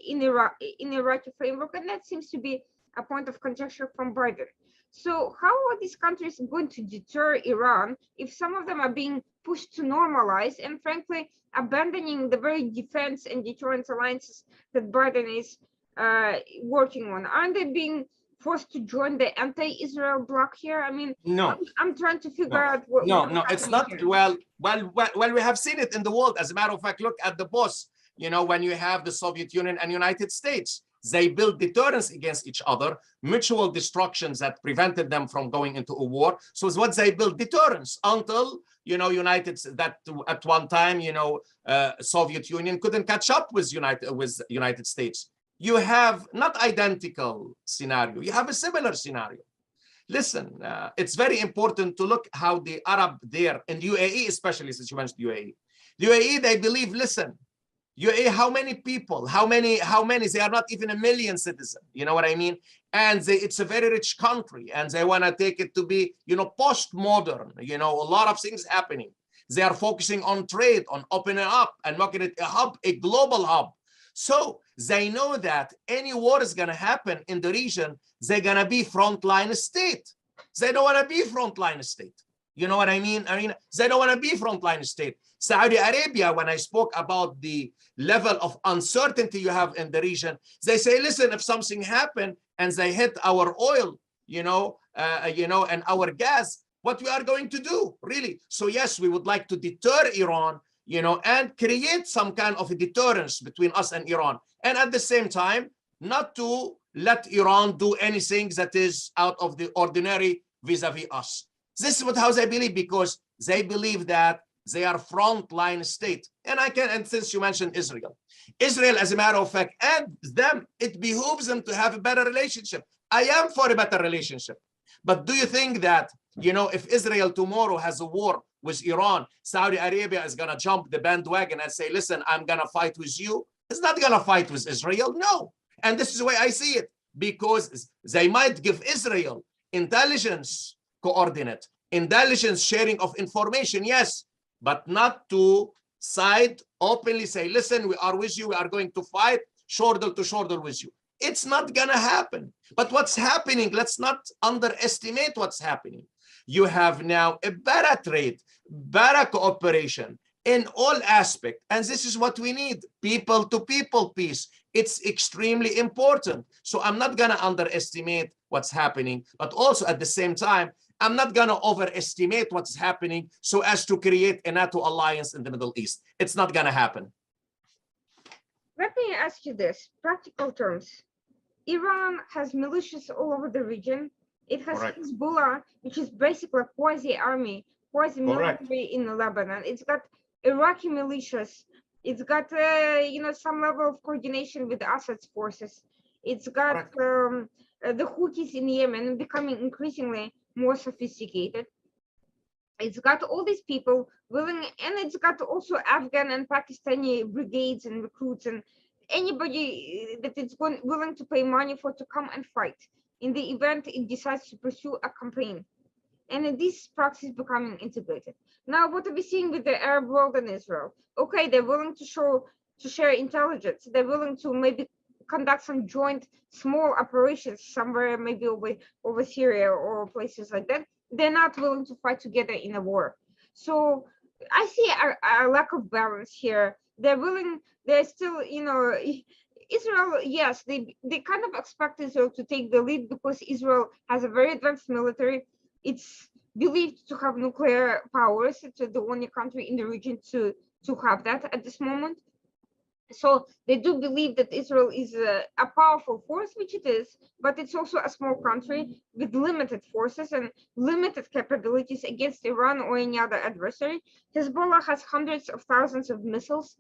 in Iraqi framework, and that seems to be a point of conjecture from Biden. So how are these countries going to deter Iran if some of them are being pushed to normalize and frankly abandoning the very defense and deterrence alliances that Biden is working on? Aren't they being forced to join the anti-Israel bloc here? I mean, No, I'm trying to figure out what. no, it's not. Here. Well, we have seen it in the world. As a matter of fact, look at the boss. When you have the Soviet Union and United States, they built deterrence against each other, mutual destructions that prevented them from going into a war. So it's what they built, deterrence, until that at one time, Soviet Union couldn't catch up with United States. You have not identical scenario, you have a similar scenario. Listen, it's very important to look how the Arab there in UAE, especially since you mentioned UAE. The UAE, they believe, listen, UAE, how many people, how many, they are not even a million citizens, you know what I mean? And it's a very rich country and they want to take it to be, postmodern, a lot of things happening. They are focusing on trade, on opening up and making it a hub, a global hub. So they know that any war is going to happen in the region, they're going to be frontline state. They don't want to be frontline state. You know what I mean? They don't want to be frontline state. Saudi Arabia, when I spoke about the level of uncertainty you have in the region, they say, listen, if something happened and they hit our oil, and our gas, what we are going to do, really? So yes, we would like to deter Iran, and create some kind of a deterrence between us and Iran. And at the same time, not to let Iran do anything that is out of the ordinary vis-a-vis us. This is how they believe, because they believe that they are frontline state. And since you mentioned Israel, as a matter of fact, and them, it behooves them to have a better relationship. I am for a better relationship. But do you think that, if Israel tomorrow has a war with Iran, Saudi Arabia is going to jump the bandwagon and say, listen, I'm going to fight with you? It's not going to fight with Israel. No. And this is the way I see it, because they might give Israel intelligence coordinate, intelligence sharing of information, yes, but not to side openly say, listen, we are with you, we are going to fight shoulder to shoulder with you. It's not gonna happen. But what's happening, let's not underestimate what's happening. You have now a better trade, better cooperation in all aspects. And this is what we need, people to people peace. It's extremely important. So I'm not gonna underestimate what's happening, but also at the same time, I'm not going to overestimate what's happening so as to create a NATO alliance in the Middle East. It's not going to happen. Let me ask you this, practical terms. Iran has militias all over the region. It has Hezbollah, which is basically a quasi-army, quasi-military in Lebanon. It's got Iraqi militias. It's got, some level of coordination with Assad's forces. It's got the Houthis in Yemen becoming increasingly more sophisticated. It's got all these people willing, and it's got also Afghan and Pakistani brigades and recruits and anybody that it's willing to pay money for to come and fight in the event it decides to pursue a campaign. And this practice is becoming integrated. Now, what are we seeing with the Arab world and Israel? Okay, they're willing to share intelligence. They're willing to maybe conduct some joint small operations somewhere, maybe over Syria or places like that. They're not willing to fight together in a war. So I see a lack of balance here. They're still, Israel, yes, they kind of expect Israel to take the lead because Israel has a very advanced military. It's believed to have nuclear powers. It's the only country in the region to have that at this moment. So they do believe that Israel is a powerful force, which it is, but it's also a small country with limited forces and limited capabilities against Iran or any other adversary. Hezbollah has hundreds of thousands of missiles.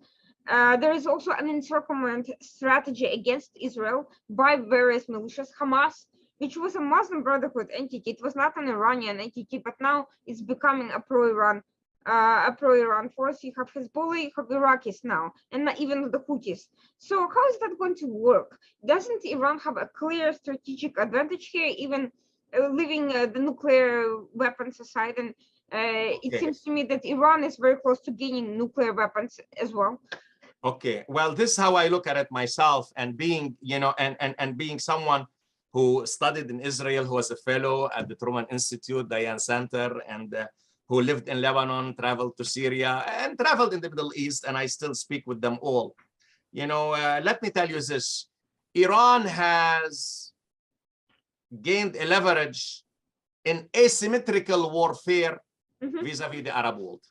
There is also an encirclement strategy against Israel by various militias. Hamas, which was a Muslim Brotherhood entity, it was not an Iranian entity, but now it's becoming a pro-Iran force. You have Hezbollah, you have Iraqis now, and not even the Houthis. So how is that going to work? Doesn't Iran have a clear strategic advantage here, even leaving the nuclear weapons aside? And it seems to me that Iran is very close to gaining nuclear weapons as well. Okay, well, this is how I look at it myself, and being, and being someone who studied in Israel, who was a fellow at the Truman Institute, Dayan Center, and who lived in Lebanon, traveled to Syria, and traveled in the Middle East, and I still speak with them all. Let me tell you this. Iran has gained a leverage in asymmetrical warfare vis-a-vis the Arab world.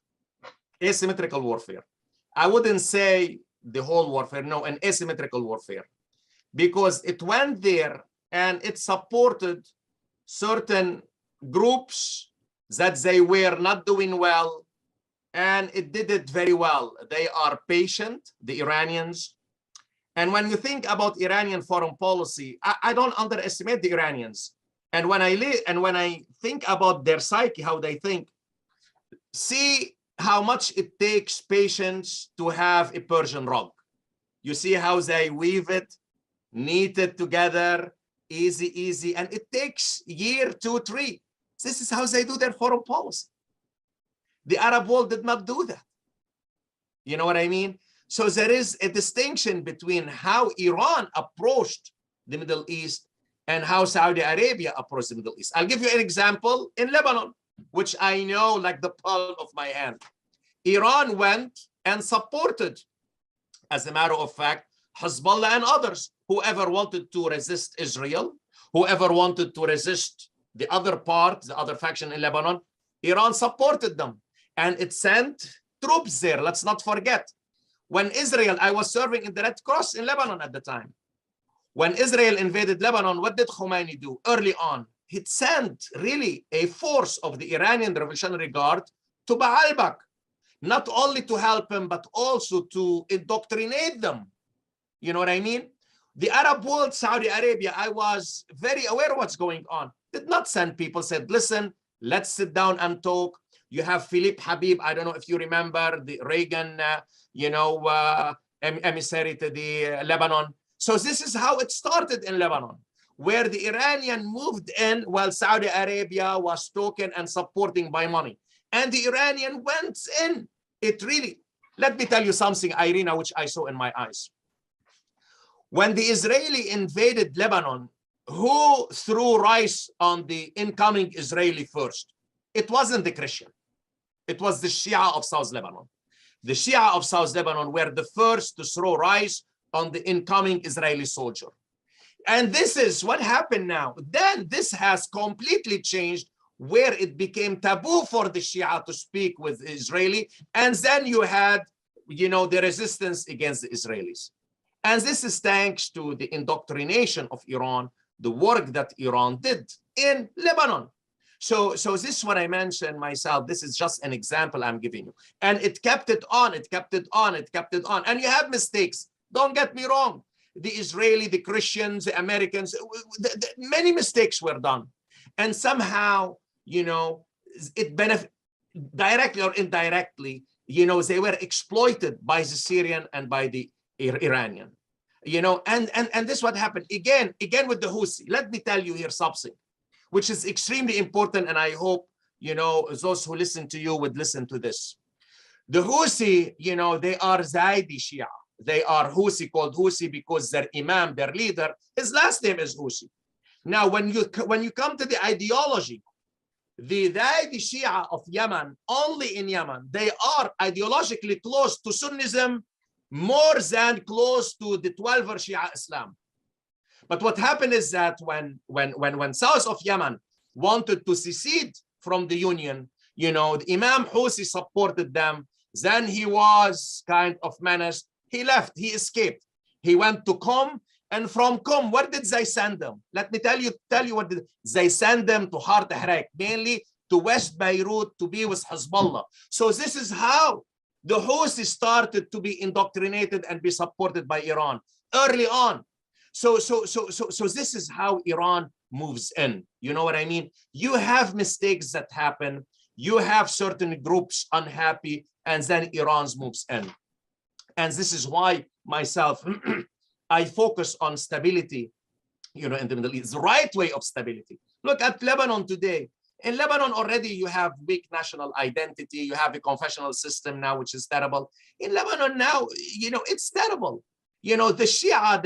Asymmetrical warfare. I wouldn't say the whole warfare, no, an asymmetrical warfare, because it went there and it supported certain groups that they were not doing well, and it did it very well. They are patient, the Iranians. And when you think about Iranian foreign policy, I don't underestimate the Iranians. And when I think about their psyche, how they think, see how much it takes patience to have a Persian rug. You see how they weave it, knit it together, easy, and it takes year, 2, 3. This is how they do their foreign policy. The Arab world did not do that. You know what I mean? So there is a distinction between how Iran approached the Middle East and how Saudi Arabia approached the Middle East. I'll give you an example in Lebanon, which I know like the palm of my hand. Iran went and supported, as a matter of fact, Hezbollah and others, whoever wanted to resist Israel, whoever wanted to resist the other part, the other faction in Lebanon, Iran supported them. And it sent troops there. Let's not forget. When Israel, I was serving in the Red Cross in Lebanon at the time. When Israel invaded Lebanon, what did Khomeini do early on? He sent really a force of the Iranian Revolutionary Guard to Baalbek, not only to help him, but also to indoctrinate them. You know what I mean? The Arab world, Saudi Arabia, I was very aware of what's going on. Did not send people, said, listen, let's sit down and talk. You have Philippe Habib, I don't know if you remember, the Reagan, emissary to the Lebanon. So this is how it started in Lebanon, where the Iranian moved in while Saudi Arabia was talking and supporting by money. And the Iranian went in. It really, let me tell you something, Irina, which I saw in my eyes. When the Israeli invaded Lebanon, who threw rice on the incoming Israeli first? It wasn't the Christian. It was the Shia of South Lebanon. The Shia of South Lebanon were the first to throw rice on the incoming Israeli soldier. And this is what happened now. Then this has completely changed, where it became taboo for the Shia to speak with Israeli. And then you had, the resistance against the Israelis. And this is thanks to the indoctrination of Iran, the work that Iran did in Lebanon. So this is what I mentioned myself. This is just an example I'm giving you. And it kept it on, it kept it on, it kept it on. And you have mistakes. Don't get me wrong. The Israeli, the Christians, the Americans, many mistakes were done. And somehow, it benefit directly or indirectly, they were exploited by the Syrian and by the Iranian, and this is what happened again with the Houthi. Let me tell you here something, which is extremely important. And I hope, those who listen to you would listen to this. The Houthi, they are Zaidi Shia. They are Houthi, called Houthi because their Imam, their leader, his last name is Houthi. Now, when you come to the ideology, the Zaidi Shia of Yemen, only in Yemen, they are ideologically close to Sunnism more than close to the 12er Shia Islam. But what happened is that when south of Yemen wanted to secede from the Union, the Imam Houthi supported them. Then he was kind of menaced. He left, he escaped. He went to Qom, and from Qom, where did they send them? Let me tell you what they send them to Hart Harak, mainly to West Beirut to be with Hezbollah. So this is how the Houthis started to be indoctrinated and be supported by Iran early on. So this is how Iran moves in. You know what I mean? You have mistakes that happen. You have certain groups unhappy, and then Iran moves in. And this is why myself, I focus on stability, in the Middle East, the right way of stability. Look at Lebanon today. In Lebanon already you have weak national identity. You have a confessional system now, which is terrible. In Lebanon now, it's terrible. The Shia,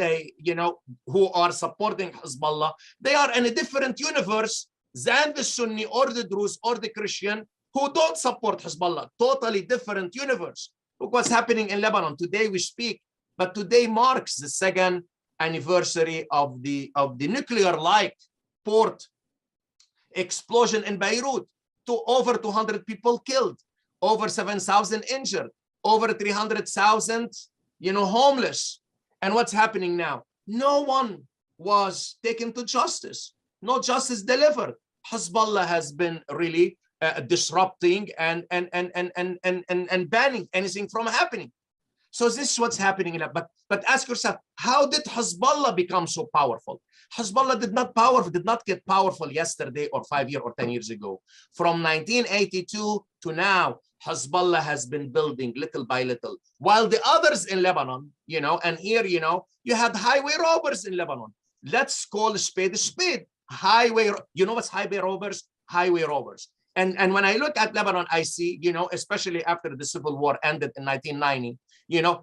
who are supporting Hezbollah, they are in a different universe than the Sunni or the Druze or the Christian who don't support Hezbollah. Totally different universe. Look what's happening in Lebanon. Today we speak, but today marks the second anniversary of the nuclear-like port explosion in Beirut. Over 200 people killed, over 7,000 injured, over 300,000, homeless. And what's happening now? No one was taken to justice. No justice delivered. Hezbollah has been really disrupting and banning anything from happening. So this is what's happening. But ask yourself, how did Hezbollah become so powerful? Hezbollah did not get powerful yesterday or 5 years or 10 years ago. From 1982 to now, Hezbollah has been building little by little. While the others in Lebanon, and here, you had highway robbers in Lebanon. Let's call a spade a spade. Highway, what's highway robbers? Highway robbers. And when I look at Lebanon, I see, especially after the civil war ended in 1990,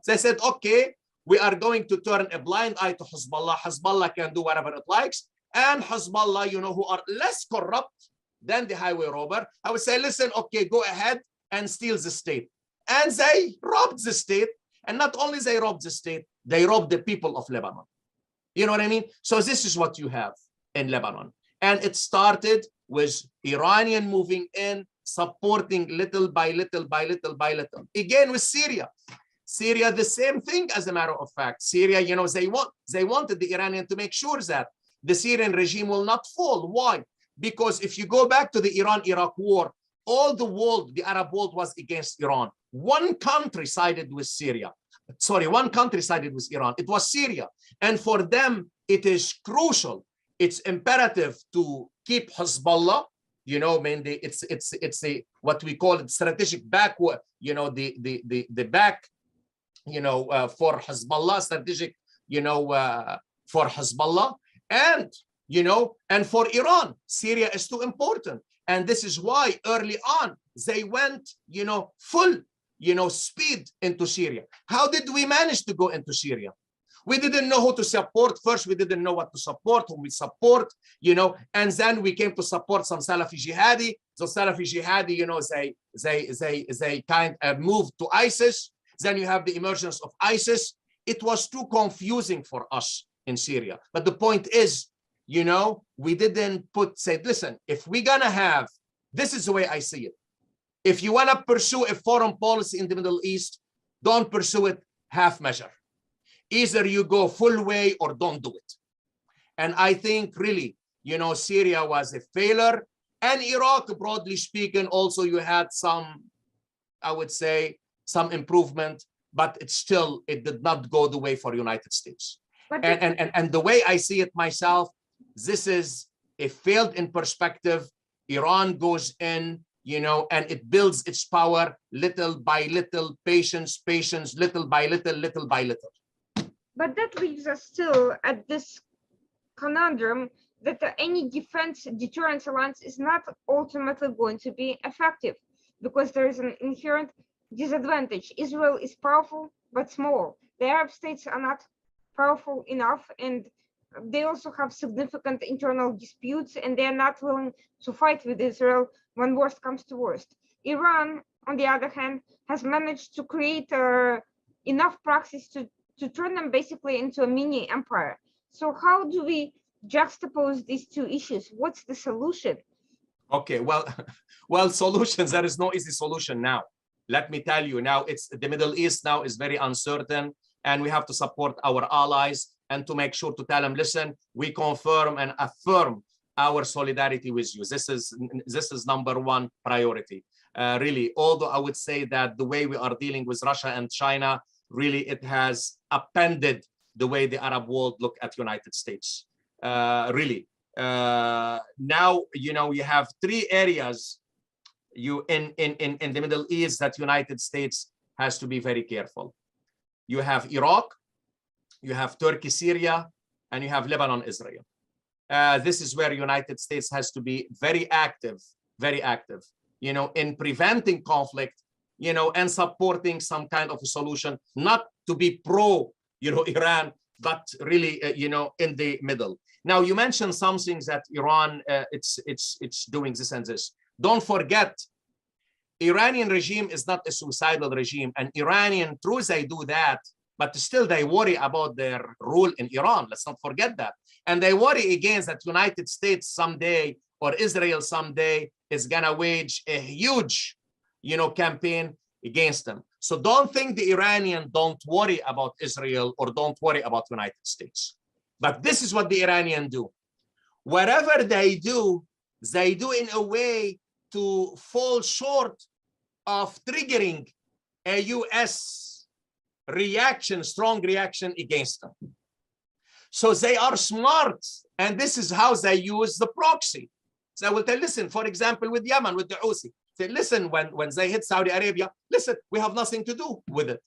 they said, okay, we are going to turn a blind eye to Hezbollah. Hezbollah can do whatever it likes. And Hezbollah, who are less corrupt than the highway robber, I would say, listen, okay, go ahead and steal the state. And they robbed the state. And not only they robbed the state, they robbed the people of Lebanon. You know what I mean? So this is what you have in Lebanon. And it started with Iranian moving in, supporting little by little by little by little. Again with Syria. Syria, the same thing, as a matter of fact. Syria, they wanted the Iranian to make sure that the Syrian regime will not fall. Why? Because if you go back to the Iran-Iraq war, all the world, the Arab world, was against Iran. One country sided with Syria. Sorry, one country sided with Iran. It was Syria. And for them, it is crucial. It's imperative to keep Hezbollah. Mainly it's a what we call it strategic back. The back. For Hezbollah, strategic. For Hezbollah, and for Iran, Syria is too important. And this is why early on they went, full, speed into Syria. How did we manage to go into Syria? We didn't know who to support. First, we didn't know what to support, who we support, and then we came to support some Salafi jihadi. So Salafi jihadi, they kind of moved to ISIS. Then you have the emergence of ISIS. It was too confusing for us in Syria. But the point is, we didn't say, listen, if we're gonna have, this is the way I see it. If you wanna pursue a foreign policy in the Middle East, don't pursue it half measure. Either you go full way or don't do it. And I think really, Syria was a failure, and Iraq, broadly speaking, also you had some, I would say, some improvement, but it did not go the way for United States. And the way I see it myself, this is a failed in perspective. Iran goes in, and it builds its power little by little, patience, little by little, little by little. But that leaves us still at this conundrum that any defense deterrence alliance is not ultimately going to be effective because there is an inherent disadvantage. Israel is powerful but small. The Arab states are not powerful enough, and they also have significant internal disputes, and they are not willing to fight with Israel when worst comes to worst. Iran, on the other hand, has managed to create enough proxies to turn them basically into a mini empire. So how do we juxtapose these two issues? What's the solution? Okay, well, solutions, there is no easy solution now. Let me tell you now, the Middle East now is very uncertain. and we have to support our allies and to make sure to tell them, listen, we confirm and affirm our solidarity with you. This is number one priority. Really, although I would say that the way we are dealing with Russia and China, really, it has upended the way the Arab world look at United States. Really. Now, you know, you have three areas in the Middle East that United States has to be very careful. You have Iraq, you have Turkey, Syria, and you have Lebanon, Israel. This is where United States has to be very active, you know, in preventing conflict, you know, and supporting some kind of a solution, not to be pro, you know, Iran, but really, you know, in the middle. Now, you mentioned something that Iran, it's doing this and this. Don't forget, Iranian regime is not a suicidal regime, and Iranian, true, they do that, but still they worry about their rule in Iran. Let's not forget that. And they worry again that United States someday or Israel someday is gonna wage a huge, you know, campaign against them. So don't think the Iranian don't worry about Israel or don't worry about United States. But this is what the Iranian do. Whatever they do in a way to fall short of triggering a US reaction, strong reaction against them. So they are smart, and this is how they use the proxy. So I will tell, listen, for example, with Yemen, with the Houthi, say, listen, when they hit Saudi Arabia, listen, we have nothing to do with it.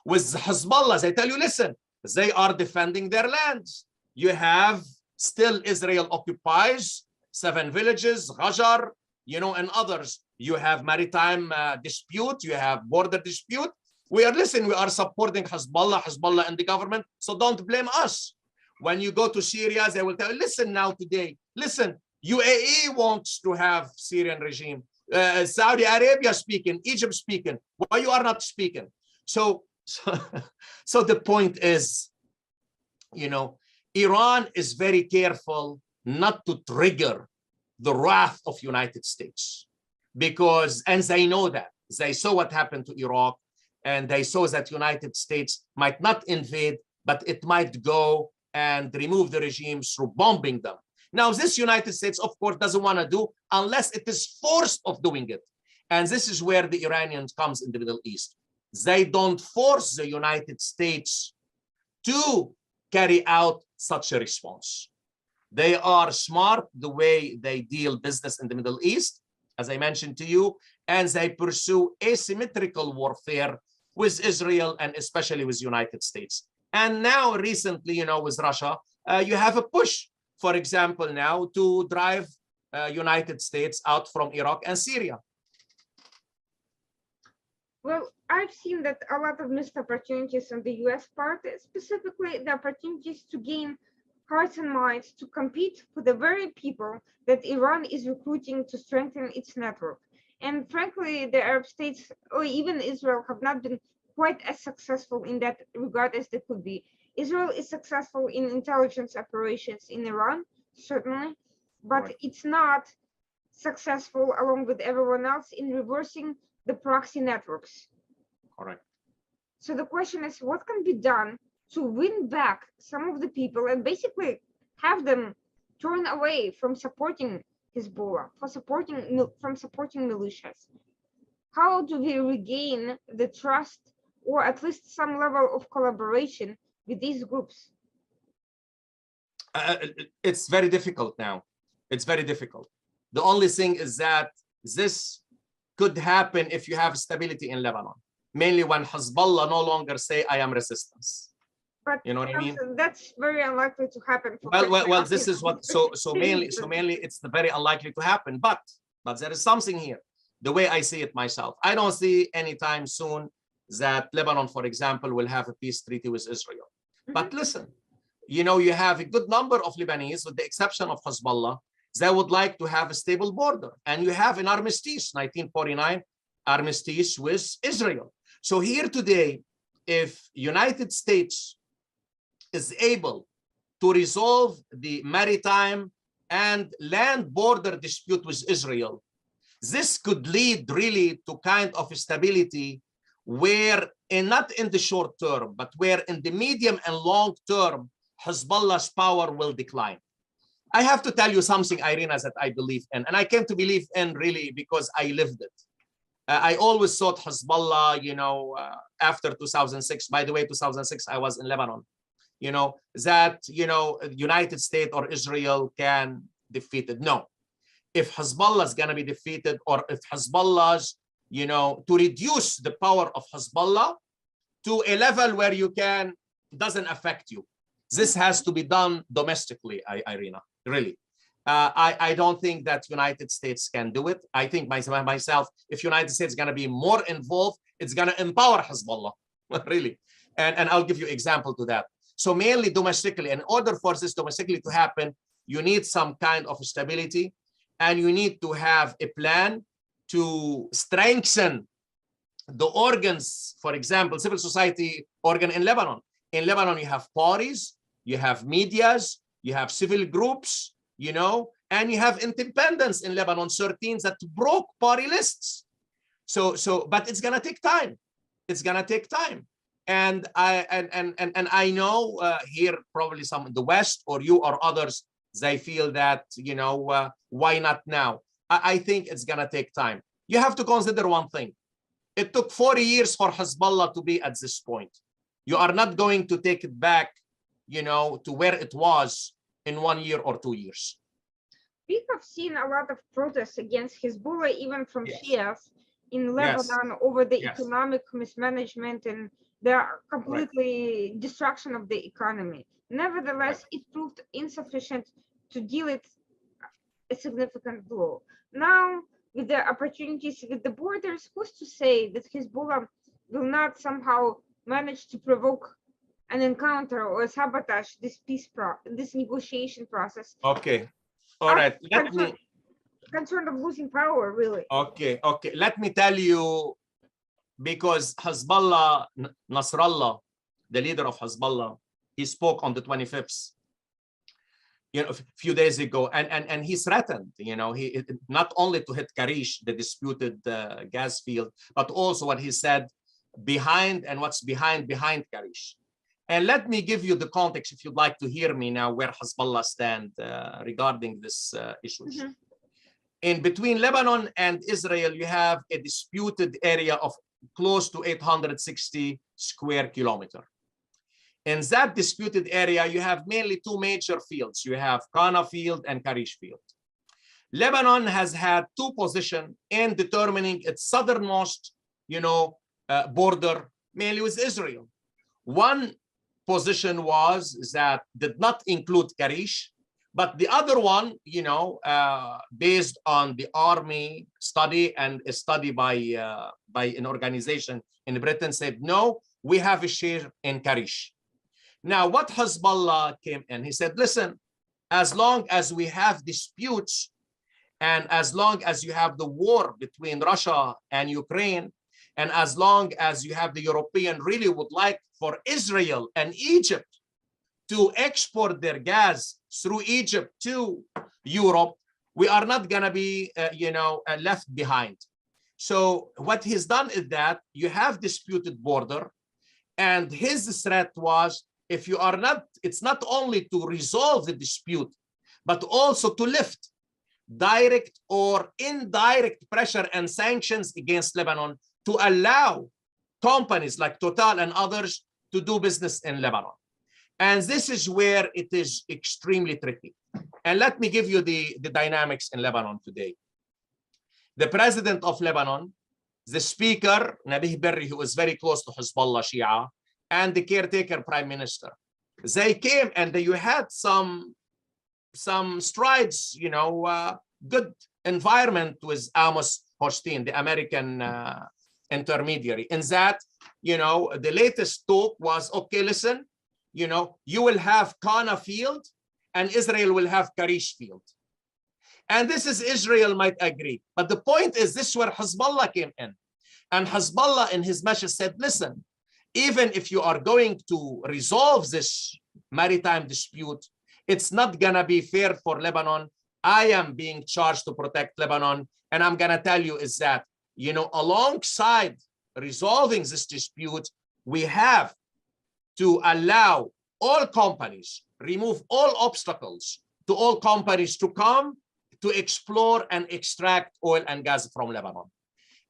With Hezbollah, they tell you, listen, they are defending their lands. You have still Israel occupies 7 villages, Ghajar, you know, and others. You have maritime dispute, you have border dispute. We are supporting Hezbollah and the government, so don't blame us. When you go to Syria, they will tell you, listen now today, listen, UAE wants to have Syrian regime. Saudi Arabia speaking, Egypt speaking, why you are not speaking? So the point is, you know, Iran is very careful not to trigger the wrath of United States because, and they know that, they saw what happened to Iraq, and they saw that United States might not invade, but it might go and remove the regime through bombing them. Now, this United States, of course, doesn't want to do unless it is forced of doing it. And this is where the Iranians comes in the Middle East. They don't force the United States to carry out such a response. They are smart the way they deal business in the Middle East, as I mentioned to you, and they pursue asymmetrical warfare with Israel and especially with United States. And now recently, you know, with Russia, you have a push, for example, now to drive United States out from Iraq and Syria. Well, I've seen that a lot of missed opportunities on the US part, specifically the opportunities to gain hearts and minds to compete for the very people that Iran is recruiting to strengthen its network. And frankly, the Arab states or even Israel have not been quite as successful in that regard as they could be. Israel is successful in intelligence operations in Iran, certainly, but Right. it's not successful along with everyone else in reversing the proxy networks. Correct. So the question is, what can be done to win back some of the people and basically have them turn away from supporting Hezbollah, from supporting militias? How do we regain the trust or at least some level of collaboration with these groups? It's very difficult now. It's very difficult. The only thing is that this could happen if you have stability in Lebanon, mainly when Hezbollah no longer say, I am resistance. But you know what I mean? That's very unlikely to happen. Well, this is what, so mainly it's the very unlikely to happen, but there is something here, the way I see it myself. I don't see anytime soon that Lebanon, for example, will have a peace treaty with Israel. But listen, you know, you have a good number of Lebanese, with the exception of Hezbollah, they would like to have a stable border. And you have an armistice, 1949 armistice with Israel. So here today, if United States is able to resolve the maritime and land border dispute with Israel, this could lead really to kind of stability where not in the short term, but where in the medium and long term, Hezbollah's power will decline. I have to tell you something, Irina, that I believe in, and I came to believe in really because I lived it. I always thought Hezbollah, after 2006, by the way, 2006, I was in Lebanon, that, United States or Israel can defeat it. No, if Hezbollah is going to be defeated, or if Hezbollah's, to reduce the power of Hezbollah to a level where doesn't affect you. This has to be done domestically, Irina, really. I don't think that United States can do it. I think myself, if United States is going to be more involved, it's going to empower Hezbollah, really. And I'll give you example to that. So mainly domestically, in order for this domestically to happen, you need some kind of stability, and you need to have a plan to strengthen the organs, for example, civil society organ in Lebanon. In Lebanon, you have parties, you have medias, you have civil groups, and you have independents in Lebanon, 13 that broke party lists. But it's gonna take time. It's gonna take time. And I know here probably some in the West or you or others, they feel that, why not now? I think it's gonna take time. You have to consider one thing. It took 40 years for Hezbollah to be at this point. You are not going to take it back, to where it was in 1 year or 2 years. We have seen a lot of protests against Hezbollah, even from Yes. Shias in Lebanon, over the economic mismanagement and the completely destruction of the economy. Nevertheless, it proved insufficient to deal it a significant blow. Now, with the opportunities with the borders, who's to say that Hezbollah will not somehow manage to provoke an encounter or sabotage this negotiation process? Okay. All right. Concerned of losing power, really. Okay. Let me tell you, because Hezbollah, Nasrallah, the leader of Hezbollah, he spoke on the 25th, a few days ago, and he threatened, he not only to hit Karish, the disputed gas field, but also what he said behind and what's behind Karish. And let me give you the context, if you'd like to hear me now, where Hezbollah stand regarding this issue. Mm-hmm. In between Lebanon and Israel, you have a disputed area of close to 860 square kilometers. In that disputed area, you have mainly two major fields. You have Kana field and Karish field. Lebanon has had two positions in determining its southernmost, border, mainly with Israel. One position was that did not include Karish, but the other one, based on the army study and a study by an organization in Britain, said, no, we have a share in Karish. Now, what Hezbollah came in, he said, listen, as long as we have disputes and as long as you have the war between Russia and Ukraine, and as long as you have the European really would like for Israel and Egypt to export their gas through Egypt to Europe, we are not going to be, left behind. So what he's done is that you have disputed border, and his threat was, if you are not, it's not only to resolve the dispute, but also to lift direct or indirect pressure and sanctions against Lebanon to allow companies like Total and others to do business in Lebanon. And this is where it is extremely tricky. And let me give you the dynamics in Lebanon today. The president of Lebanon, the speaker, Nabih Berri, who is very close to Hezbollah Shia, and the caretaker prime minister, they came and you had some strides, good environment with Amos Hochstein, the American intermediary. In that, the latest talk was, okay, listen, you will have Kana field and Israel will have Karish field. And this is Israel might agree. But the point is, this is where Hezbollah came in. And Hezbollah in his message said, listen, even if you are going to resolve this maritime dispute, it's not going to be fair for Lebanon. I am being charged to protect Lebanon. And I'm going to tell you is that, alongside resolving this dispute, we have to allow all companies, remove all obstacles to all companies to come to explore and extract oil and gas from Lebanon.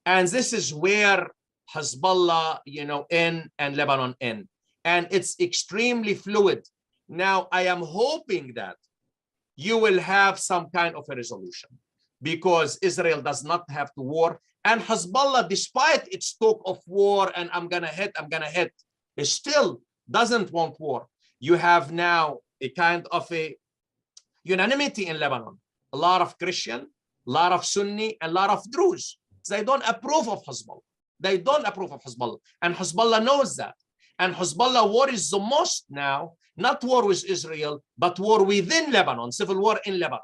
And this is where Hezbollah, in and Lebanon in. And it's extremely fluid. Now, I am hoping that you will have some kind of a resolution, because Israel does not have to war. And Hezbollah, despite its talk of war and I'm gonna hit, it still doesn't want war. You have now a kind of a unanimity in Lebanon. A lot of Christian, a lot of Sunni, and a lot of Druze. They don't approve of Hezbollah. They don't approve of Hezbollah. And Hezbollah knows that. And Hezbollah worries the most now, not war with Israel, but war within Lebanon, civil war in Lebanon.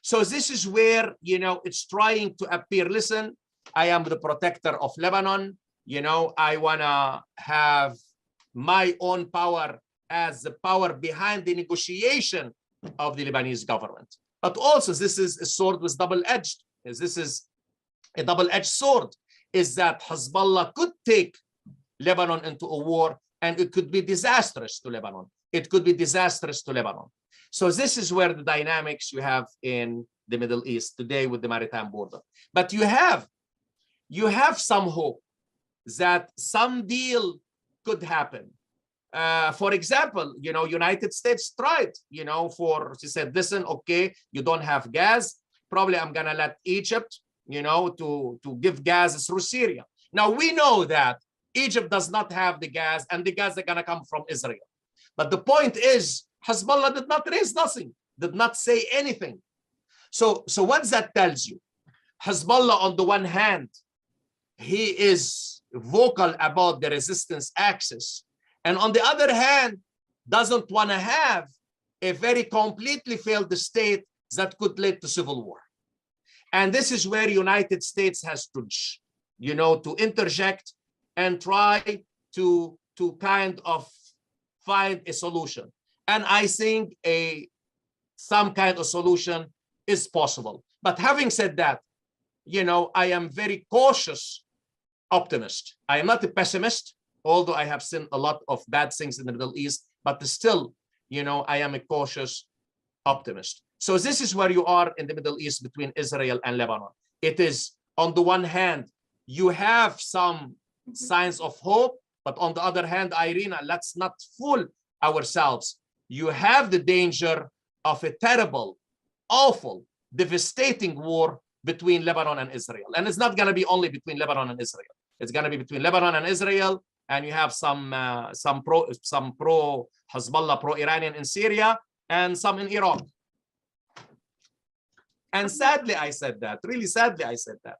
So this is where, it's trying to appear, listen, I am the protector of Lebanon. I want to have my own power as the power behind the negotiation of the Lebanese government. But also, this is a sword with double-edged. This is a double-edged sword, is that Hezbollah could take Lebanon into a war, and it could be disastrous to Lebanon. It could be disastrous to Lebanon. So this is where the dynamics you have in the Middle East today with the maritime border. But you have some hope that some deal could happen. For example, United States tried, she said, listen, okay, you don't have gas. Probably I'm gonna let Egypt, to give gas through Syria. Now we know that Egypt does not have the gas, and the gas is gonna come from Israel. But the point is, Hezbollah did not raise nothing, did not say anything. So what that tells you, Hezbollah on the one hand, he is vocal about the resistance axis, and on the other hand, doesn't want to have a very completely failed state that could lead to civil war. And this is where United States has to, to interject and try to kind of find a solution. And I think some kind of solution is possible. But having said that, I am very cautious optimist. I am not a pessimist, although I have seen a lot of bad things in the Middle East, but still, I am a cautious optimist. So this is where you are in the Middle East between Israel and Lebanon. It is, on the one hand, you have some signs of hope, but on the other hand, Irina, let's not fool ourselves. You have the danger of a terrible, awful, devastating war between Lebanon and Israel. And it's not going to be only between Lebanon and Israel. It's going to be between Lebanon and Israel, and you have some pro Hezbollah, pro-Iranian in Syria, and some in Iraq. And sadly, I said that. Really sadly, I said that.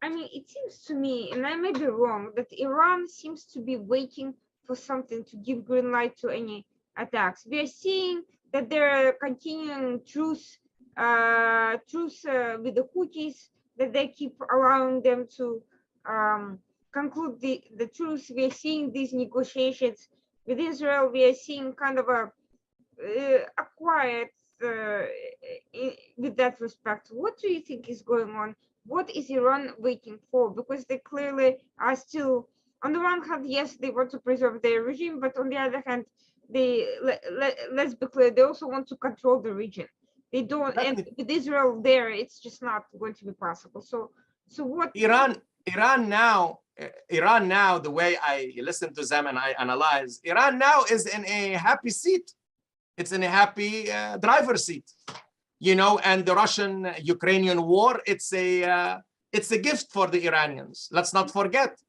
I mean, it seems to me, and I may be wrong, that Iran seems to be waiting for something to give green light to any attacks. We are seeing that there are continuing truce with the Houthis, that they keep allowing them to conclude the truce. We are seeing these negotiations with Israel. We are seeing kind of a quiet with that respect. What do you think is going on? What is Iran waiting for? Because they clearly are still, on the one hand, yes, they want to preserve their regime, but on the other hand, let's be clear, they also want to control the region. They don't, and with Israel there, it's just not going to be possible. So what? Iran now, the way I listen to them and I analyze, Iran now is in a happy seat. It's in a happy driver's seat, and the Russian-Ukrainian war, it's a gift for the Iranians. Let's not forget,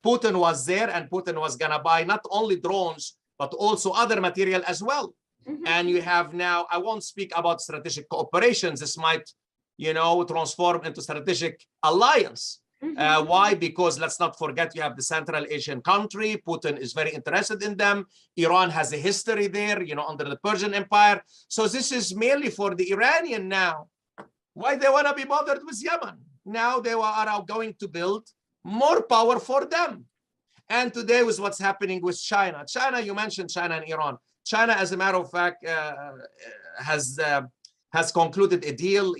Putin was there, and Putin was gonna buy not only drones, but also other material as well. Mm-hmm. And you have now, I won't speak about strategic cooperation. This might, transform into strategic alliance. Mm-hmm. Why? Because let's not forget, you have the Central Asian country. Putin is very interested in them. Iran has a history there, under the Persian Empire. So this is mainly for the Iranian now. Why they want to be bothered with Yemen? Now they are going to build more power for them. And today with what's happening with China. China, you mentioned China and Iran. China, as a matter of fact, has concluded a deal,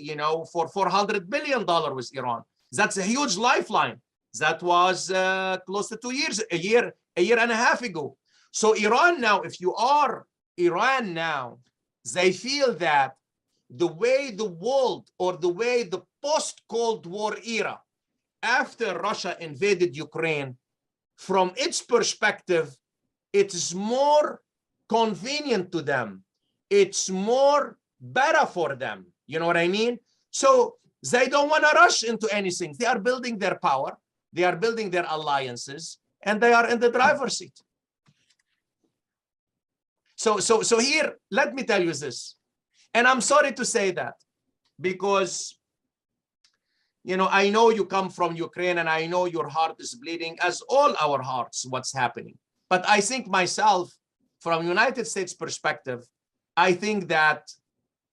for $400 billion with Iran. That's a huge lifeline That was close to 2 years, a year and a half ago. So Iran now, if you are Iran now, they feel that the way the world, or the way the post-Cold War era, after Russia invaded Ukraine, from its perspective, it's more convenient to them. It's more better for them. You know what I mean? So they don't want to rush into anything. They are building their power. They are building their alliances, and they are in the driver's seat. So here, let me tell you this. And I'm sorry to say that, because, you know, I know you come from Ukraine, and I know your heart is bleeding, as all our hearts, what's happening. But I think myself, from United States perspective, I think that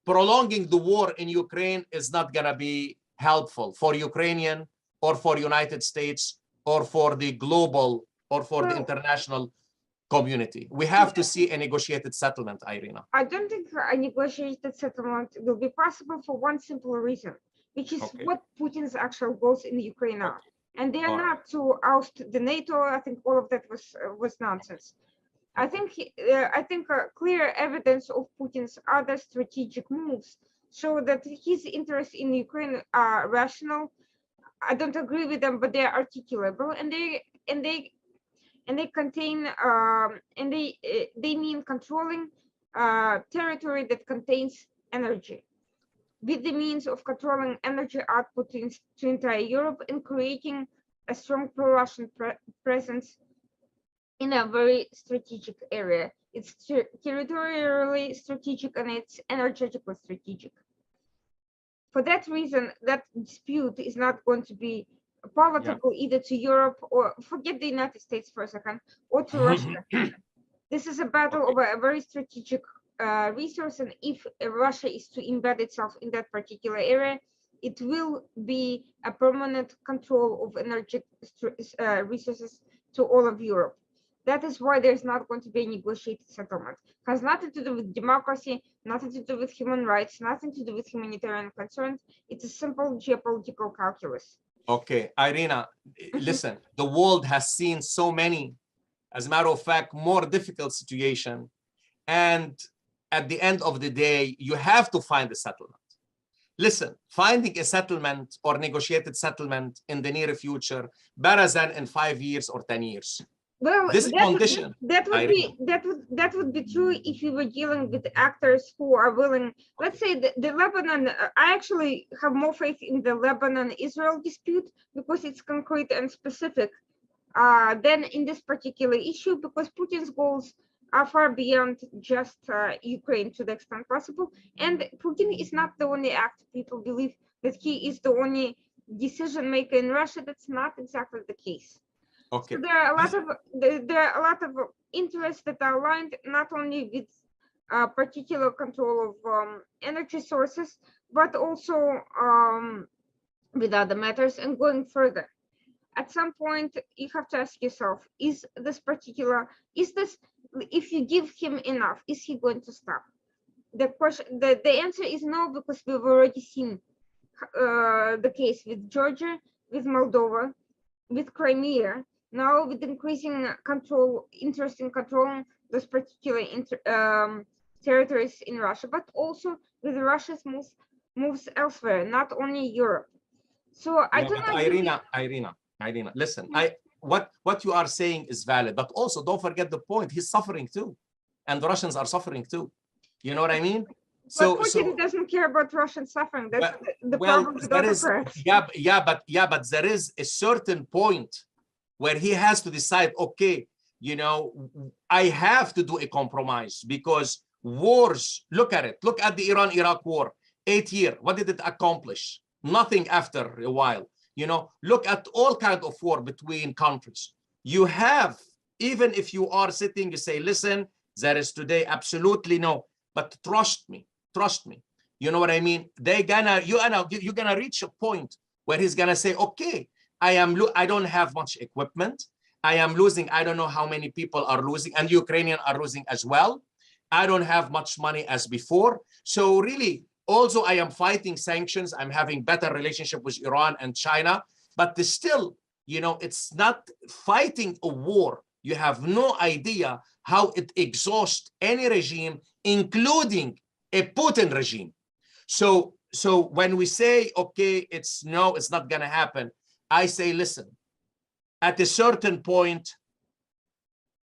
prolonging the war in Ukraine is not going to be helpful for Ukrainian, or for United States, or for the global, or for the international community. We have to see a negotiated settlement, Irina. I don't think a negotiated settlement will be possible for one simple reason, which is what Putin's actual goals in Ukraine are. And they are not to oust the NATO. I think all of that was nonsense. I think clear evidence of Putin's other strategic moves show that his interests in Ukraine are rational. I don't agree with them, but they are articulable, and they contain and they mean controlling territory that contains energy, with the means of controlling energy output to entire Europe, and creating a strong pro-Russian presence in a very strategic area. It's territorially strategic, and it's energetically strategic. For that reason, that dispute is not going to be political either to Europe, or forget the United States for a second, or to Russia. This is a battle over a very strategic resource, and if Russia is to embed itself in that particular area, it will be a permanent control of energy resources to all of Europe. That is why there's not going to be a negotiated settlement. It has nothing to do with democracy, nothing to do with human rights, nothing to do with humanitarian concerns. It's a simple geopolitical calculus. Okay, Irina, listen, the world has seen so many, as a matter of fact, more difficult situation. And at the end of the day, you have to find a settlement. Listen, finding a settlement or negotiated settlement in the near future, better than in 5 years or 10 years. Well, this condition that would be true if you were dealing with actors who are willing. Let's say the Lebanon. I actually have more faith in the Lebanon-Israel dispute because it's concrete and specific than in this particular issue, because Putin's goals are far beyond just Ukraine to the extent possible. And Putin is not the only actor. People believe that he is the only decision maker in Russia. That's not exactly the case. Okay. So there are a lot of interests that are aligned not only with particular control of energy sources, but also with other matters. And going further, at some point you have to ask yourself: if you give him enough, is he going to stop? The answer is no, because we've already seen the case with Georgia, with Moldova, with Crimea. Now, with increasing interest in controlling those particular territories in Russia, but also with Russia's moves elsewhere, not only Europe. So I don't know. Irina, listen. What you are saying is valid, but also don't forget the point. He's suffering too, and the Russians are suffering too. You know what I mean? So Putin doesn't care about Russian suffering. That's the problem with autocrats. But there is a certain point where he has to decide, okay, you know, I have to do a compromise, because wars, look at it. Look at the Iran-Iraq war, 8 years. What did it accomplish? Nothing after a while. You know, look at all kinds of war between countries. You have, even if you are sitting, you say, listen, there is today absolutely no, but trust me. You know what I mean? You're gonna reach a point where he's gonna say, okay, I don't have much equipment. I am losing. I don't know how many people are losing, and Ukrainians are losing as well. I don't have much money as before. So really, also I am fighting sanctions. I'm having better relationship with Iran and China, but still it's not fighting a war. You have no idea how it exhausts any regime, including a Putin regime. So when we say, okay, it's not going to happen, I say, listen, at a certain point,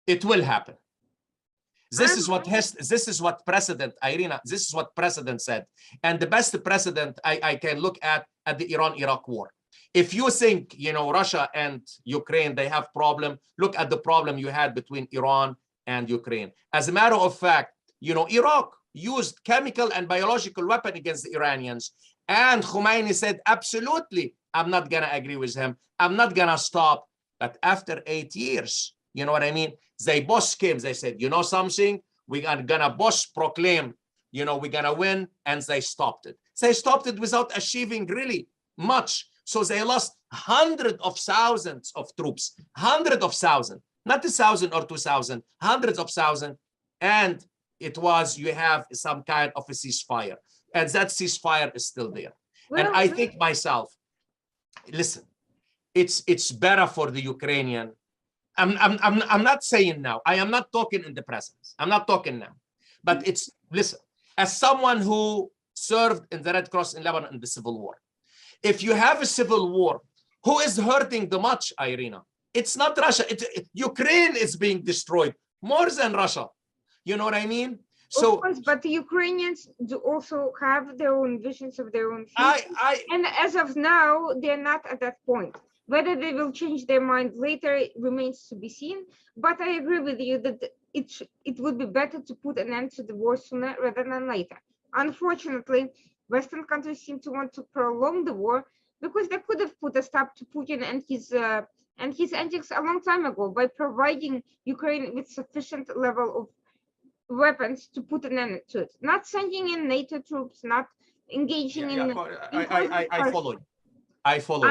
it will happen. This is what President Irina, this is what President said. And the best precedent I can look at the Iran-Iraq war. If you think, Russia and Ukraine, they have problem, look at the problem you had between Iran and Ukraine. As a matter of fact, Iraq used chemical and biological weapon against the Iranians. And Khomeini said, absolutely, I'm not going to agree with him. I'm not going to stop. But after 8 years, you know what I mean? They both came, they said, you know something? We are going to both proclaim, we're going to win. And they stopped it. They stopped it without achieving really much. So they lost hundreds of thousands of troops, hundreds of thousands, not 1,000 or 2,000, hundreds of thousands. And it was, you have some kind of a ceasefire. And that ceasefire is still there. Well, and I think myself, listen, it's better for the Ukrainian. I'm not saying now, I am not talking in the present. I'm not talking now. But listen, as someone who served in the Red Cross in Lebanon in the Civil War, if you have a civil war, who is hurting the much, Irina? It's not Russia. Ukraine is being destroyed more than Russia. You know what I mean? So, of course, but the Ukrainians do also have their own visions of their own future. And as of now, they're not at that point. Whether they will change their mind later remains to be seen. But I agree with you that it would be better to put an end to the war sooner rather than later. Unfortunately, Western countries seem to want to prolong the war because they could have put a stop to Putin and his antics a long time ago by providing Ukraine with sufficient level of weapons to put an end to it. Not sending in NATO troops, not engaging in. I follow you. I follow.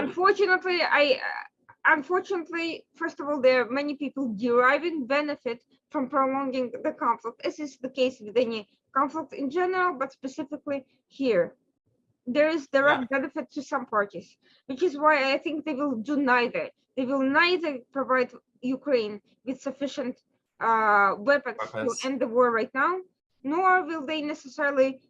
Unfortunately, first of all, there are many people deriving benefit from prolonging the conflict, as is the case with any conflict in general, but specifically here. There is direct benefit to some parties, which is why I think they will do neither. They will neither provide Ukraine with sufficient weapons to end the war right now, nor will they necessarily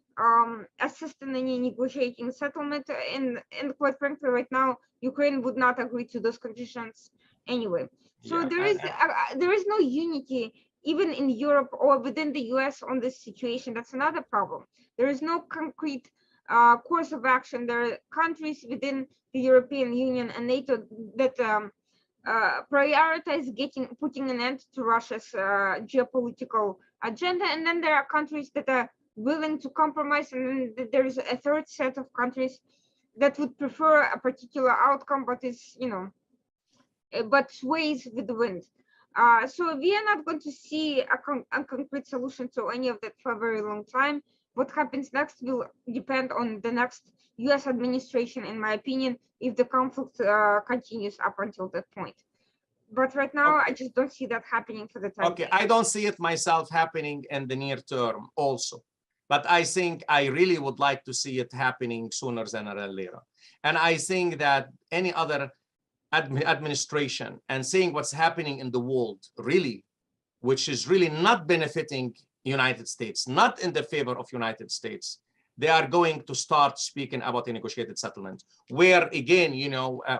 assist in any negotiating settlement. And quite frankly, right now, Ukraine would not agree to those conditions anyway. So there is no unity even in Europe or within the US on this situation. That's another problem. There is no concrete course of action. There are countries within the European Union and NATO that prioritize putting an end to Russia's geopolitical agenda, and then there are countries that are willing to compromise, and then there is a third set of countries that would prefer a particular outcome, but is but sways with the wind. So we are not going to see a concrete solution to any of that for a very long time. What happens next will depend on the next US administration, in my opinion, if the conflict continues up until that point. But right now, I just don't see that happening for the time being. I don't see it myself happening in the near term also. But I think I really would like to see it happening sooner than later. And I think that any other administration and seeing what's happening in the world, really, which is really not benefiting United States, not in the favor of United States, they are going to start speaking about a negotiated settlement, where again,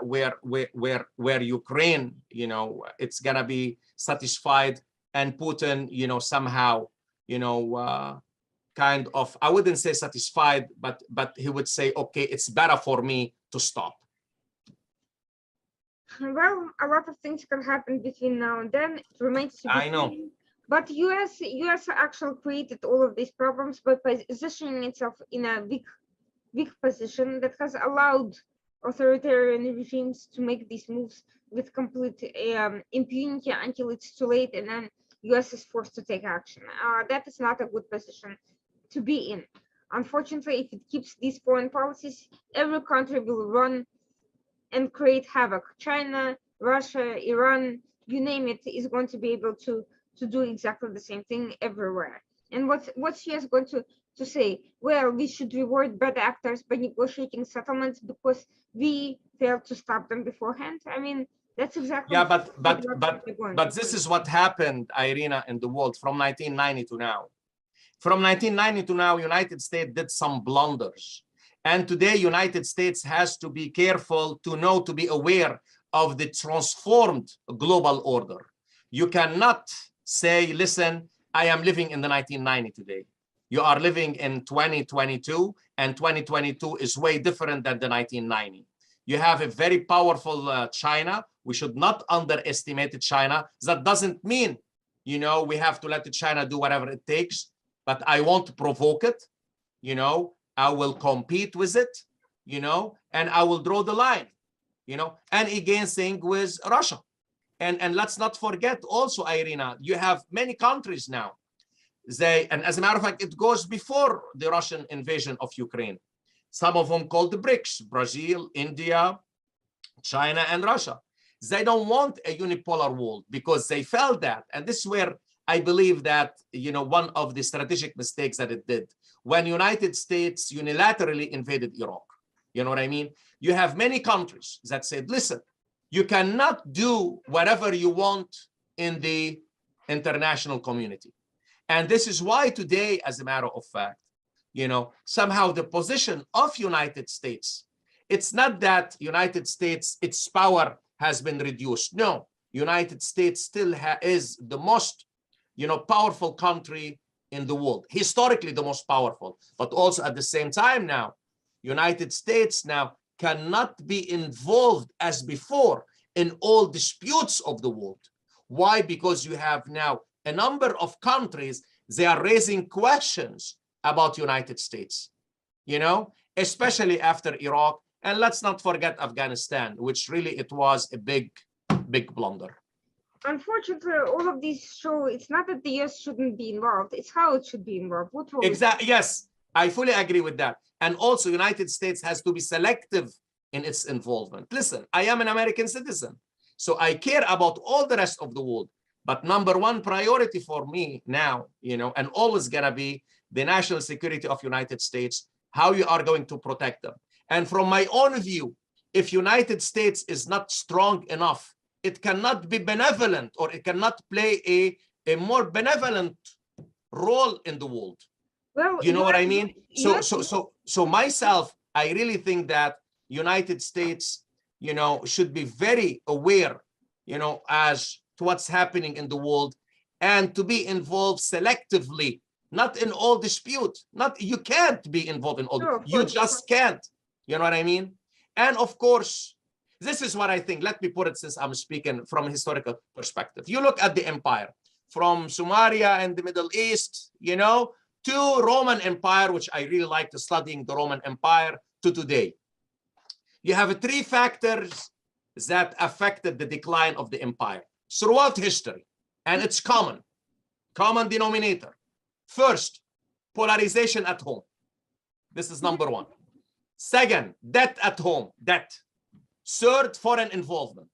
where Ukraine, it's gonna be satisfied, and Putin, somehow, kind of, I wouldn't say satisfied, but he would say, okay, it's better for me to stop. Well, a lot of things can happen between now and then. It remains to be seen. But US actually created all of these problems by positioning itself in a weak position that has allowed authoritarian regimes to make these moves with complete impunity until it's too late, and then US is forced to take action. That is not a good position to be in. Unfortunately, if it keeps these foreign policies, every country will run and create havoc. China, Russia, Iran, you name it, is going to be able to do exactly the same thing everywhere. And what's US going to say? Well, we should reward bad actors by negotiating settlements because we failed to stop them beforehand. I mean, That's exactly. Yeah, what they're going but to this do. is what happened, Irina, in the world from 1990 to now. From 1990 to now, United States did some blunders. And today, United States has to be careful to know, to be aware of the transformed global order. You cannot say, listen, I am living in the 1990 today. You are living in 2022, and 2022 is way different than the 1990. You have a very powerful China. We should not underestimate China. That doesn't mean, we have to let China do whatever it takes, but I won't provoke it. I will compete with it, and I will draw the line, and again, same with Russia. And let's not forget also, Irina, you have many countries now. And as a matter of fact, it goes before the Russian invasion of Ukraine. Some of them called the BRICS, Brazil, India, China, and Russia. They don't want a unipolar world because they felt that. And this is where I believe that, one of the strategic mistakes that it did when United States unilaterally invaded Iraq. You know what I mean? You have many countries that said, listen, you cannot do whatever you want in the international community. And this is why today, as a matter of fact, somehow the position of United States, it's not that United States, its power has been reduced. No, United States still is the most, powerful country in the world, historically the most powerful, but also at the same time now, United States now cannot be involved as before in all disputes of the world. Why? Because you have now a number of countries, they are raising questions about United States, especially after Iraq. And let's not forget Afghanistan, which really it was a big, big blunder. Unfortunately, all of these show it's not that the US shouldn't be involved, it's how it should be involved. What role? Exactly. Yes, I fully agree with that. And also, United States has to be selective in its involvement. Listen, I am an American citizen, so I care about all the rest of the world. But number one priority for me now, and always gonna be the national security of United States, how you are going to protect them. And from my own view, if United States is not strong enough, it cannot be benevolent, or it cannot play a more benevolent role in the world. Well, you know what I mean? So myself, I really think that United States, should be very aware, as to what's happening in the world, and to be involved selectively, not in all dispute. You can't be involved in all. Sure, you just can't. You know what I mean? And of course, this is what I think. Let me put it, since I'm speaking from a historical perspective. You look at the empire from Sumeria and the Middle East, to Roman Empire, which I really like to studying the Roman Empire, to today. You have three factors that affected the decline of the empire throughout history, and it's common denominator. First, polarization at home. This is number one. Second, debt at home, debt. Third, foreign involvement.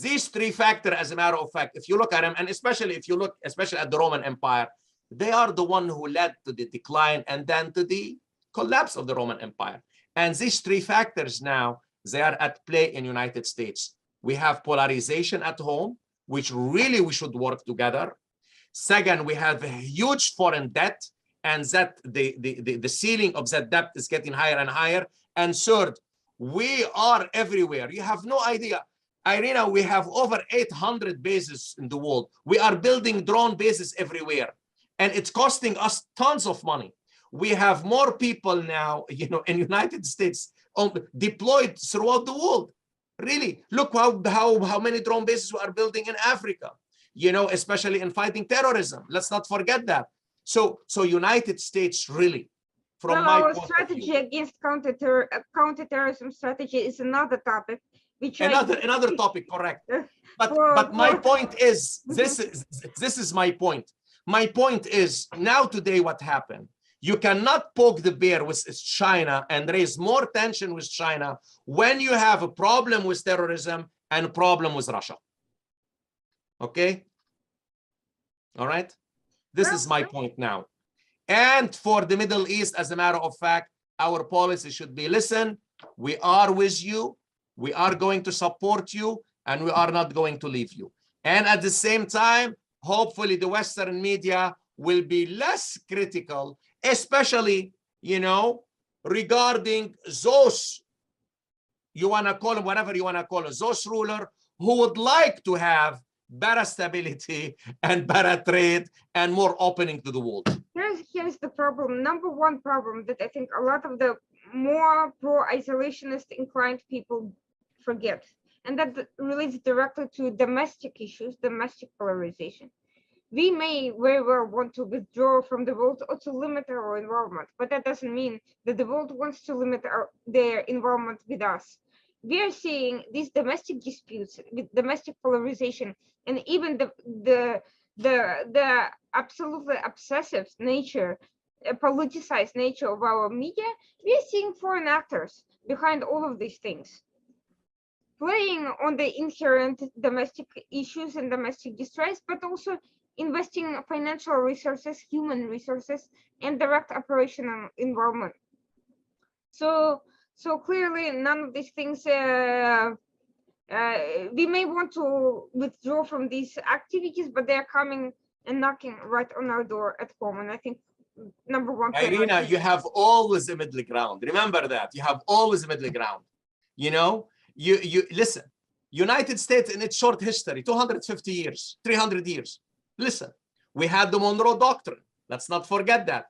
These three factors, as a matter of fact, if you look at them, and especially if you look, especially at the Roman Empire, they are the one who led to the decline and then to the collapse of the Roman Empire. And these three factors now, they are at play in United States. We have polarization at home, which really we should work together. Second, we have a huge foreign debt, and that the ceiling of that debt is getting higher and higher. And third, we are everywhere. You have no idea. Irina, we have over 800 bases in the world. We are building drone bases everywhere, and it's costing us tons of money. We have more people now, in United States deployed throughout the world. Really, look how many drone bases we are building in Africa, especially in fighting terrorism. Let's not forget that. So United States really, from my our point strategy of view, against counterterrorism strategy is another topic. Another topic, correct. But my point is, this is my point. My point is, now today what happened? You cannot poke the bear with China and raise more tension with China when you have a problem with terrorism and a problem with Russia. Okay? All right? This is my point now. And for the Middle East, as a matter of fact, our policy should be, listen, we are with you. We are going to support you. and we are not going to leave you. And at the same time, hopefully the Western media will be less critical, especially, regarding those, you want to call them whatever you want to call it, those rulers who would like to have better stability and better trade and more opening to the world. Here's the problem. Number one problem that I think a lot of the more pro-isolationist inclined people forget, and that relates directly to domestic issues, domestic polarization. We may very well want to withdraw from the world or to limit our involvement, but that doesn't mean that the world wants to limit their involvement with us. We are seeing these domestic disputes with domestic polarization, and even the absolutely obsessive nature, politicized nature of our media. We are seeing foreign actors behind all of these things, playing on the inherent domestic issues and domestic distress, but also investing financial resources, human resources, and direct operational involvement. So clearly, none of these things. We may want to withdraw from these activities, but they are coming and knocking right on our door at home. And I think number one. Irina, you have always a middle ground. Remember that you have always a middle ground. You listen. United States in its short history, 250 years, 300 years. Listen, we had the Monroe Doctrine. Let's not forget that.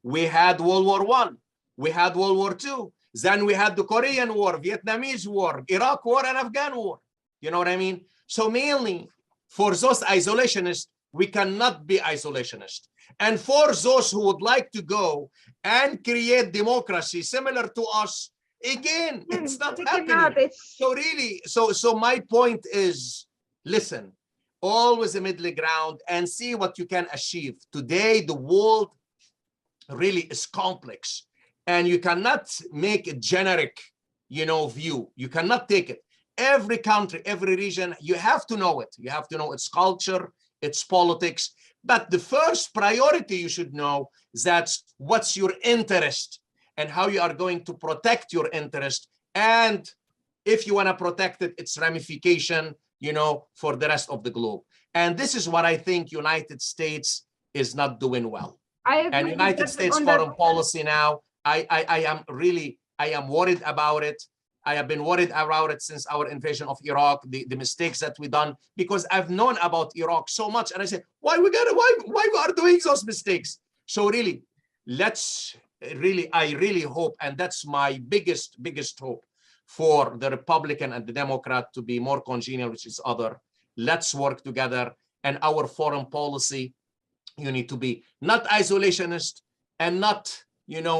We had World War I. We had World War II. Then we had the Korean War, Vietnamese War, Iraq War, and Afghan War. You know what I mean? So mainly for those isolationists, we cannot be isolationist. And for those who would like to go and create democracy similar to us, again, it's not happening. So really, so my point is, listen, always a middle ground and see what you can achieve. Today, the world really is complex, and you cannot make a generic, view. You cannot take it. Every country, every region, you have to know it. You have to know its culture, its politics. But the first priority you should know is that what's your interest and how you are going to protect your interest. And if you want to protect it, its ramification, for the rest of the globe. And this is what I think United States is not doing well. And United States foreign policy now, I am worried about it. I have been worried about it since our invasion of Iraq, the mistakes that we done, because I've known about Iraq so much. And I said, why we are doing those mistakes? So really, I really hope, and that's my biggest hope, for the Republican and the Democrat to be more congenial with each other. Let's work together. And our foreign policy, you need to be not isolationist and not,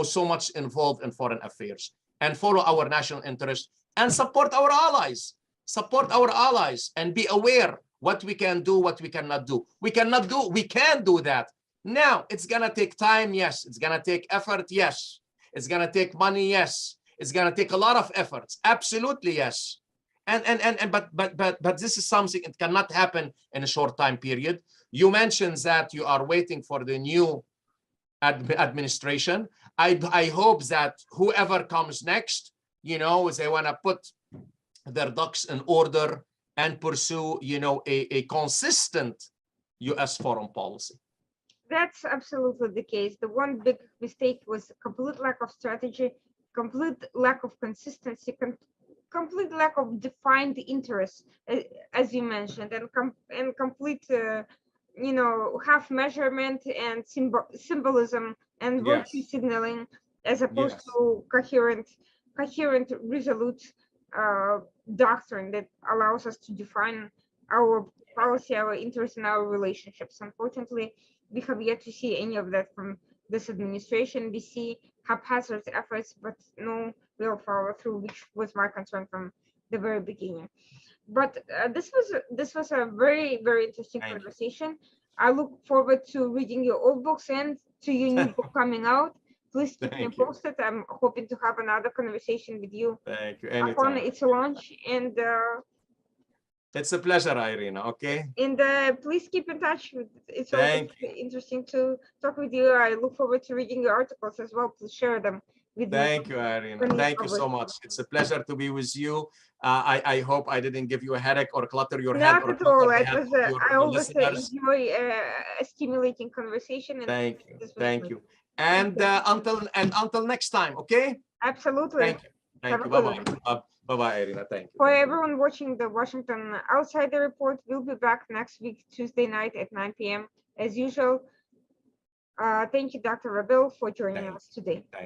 so much involved in foreign affairs, and follow our national interest and support our allies. Support our allies and be aware what we can do, what we cannot do. We can do that. Now, it's gonna take time, yes. It's gonna take effort, yes. It's gonna take money, yes. It's gonna take a lot of efforts, absolutely, yes. But this is something, it cannot happen in a short time period. You mentioned that you are waiting for the new administration. I hope that whoever comes next, they want to put their ducks in order and pursue, a consistent U.S. foreign policy. That's absolutely the case. The one big mistake was complete lack of strategy, complete lack of consistency, complete lack of defined interests, as you mentioned, and complete, half measurement and symbolism and virtue signaling, as opposed to coherent, resolute doctrine that allows us to define our policy, our interests, and our relationships. Unfortunately, we have yet to see any of that from this administration. We see haphazard efforts, but no real follow through, which was my concern from the very beginning. But this was a very, very interesting conversation. I look forward to reading your old books and to your new book coming out. Please keep me posted. I'm hoping to have another conversation with you upon its launch. And it's a pleasure, Irina. Okay. And please keep in touch. It's always interesting to talk with you. I look forward to reading your articles as well. Please share them with Thank you, Irina. when we Thank you so publish. much. It's a pleasure to be with you. I hope I didn't give you a headache or clutter your head Not or at all. clutter the It head was of your I always listeners. enjoy a stimulating conversation, and Thank you. this was Thank great. you. And until next time, okay? Absolutely. Thank you. Thank Have you. a good Bye-bye. one. Bye-bye, Irina. Thank you. For Thank you. everyone watching the Washington Outsider Report, we'll be back next week, Tuesday night at 9 p.m. as usual. Thank you, Dr. Rabil, for joining Thank us today. Thank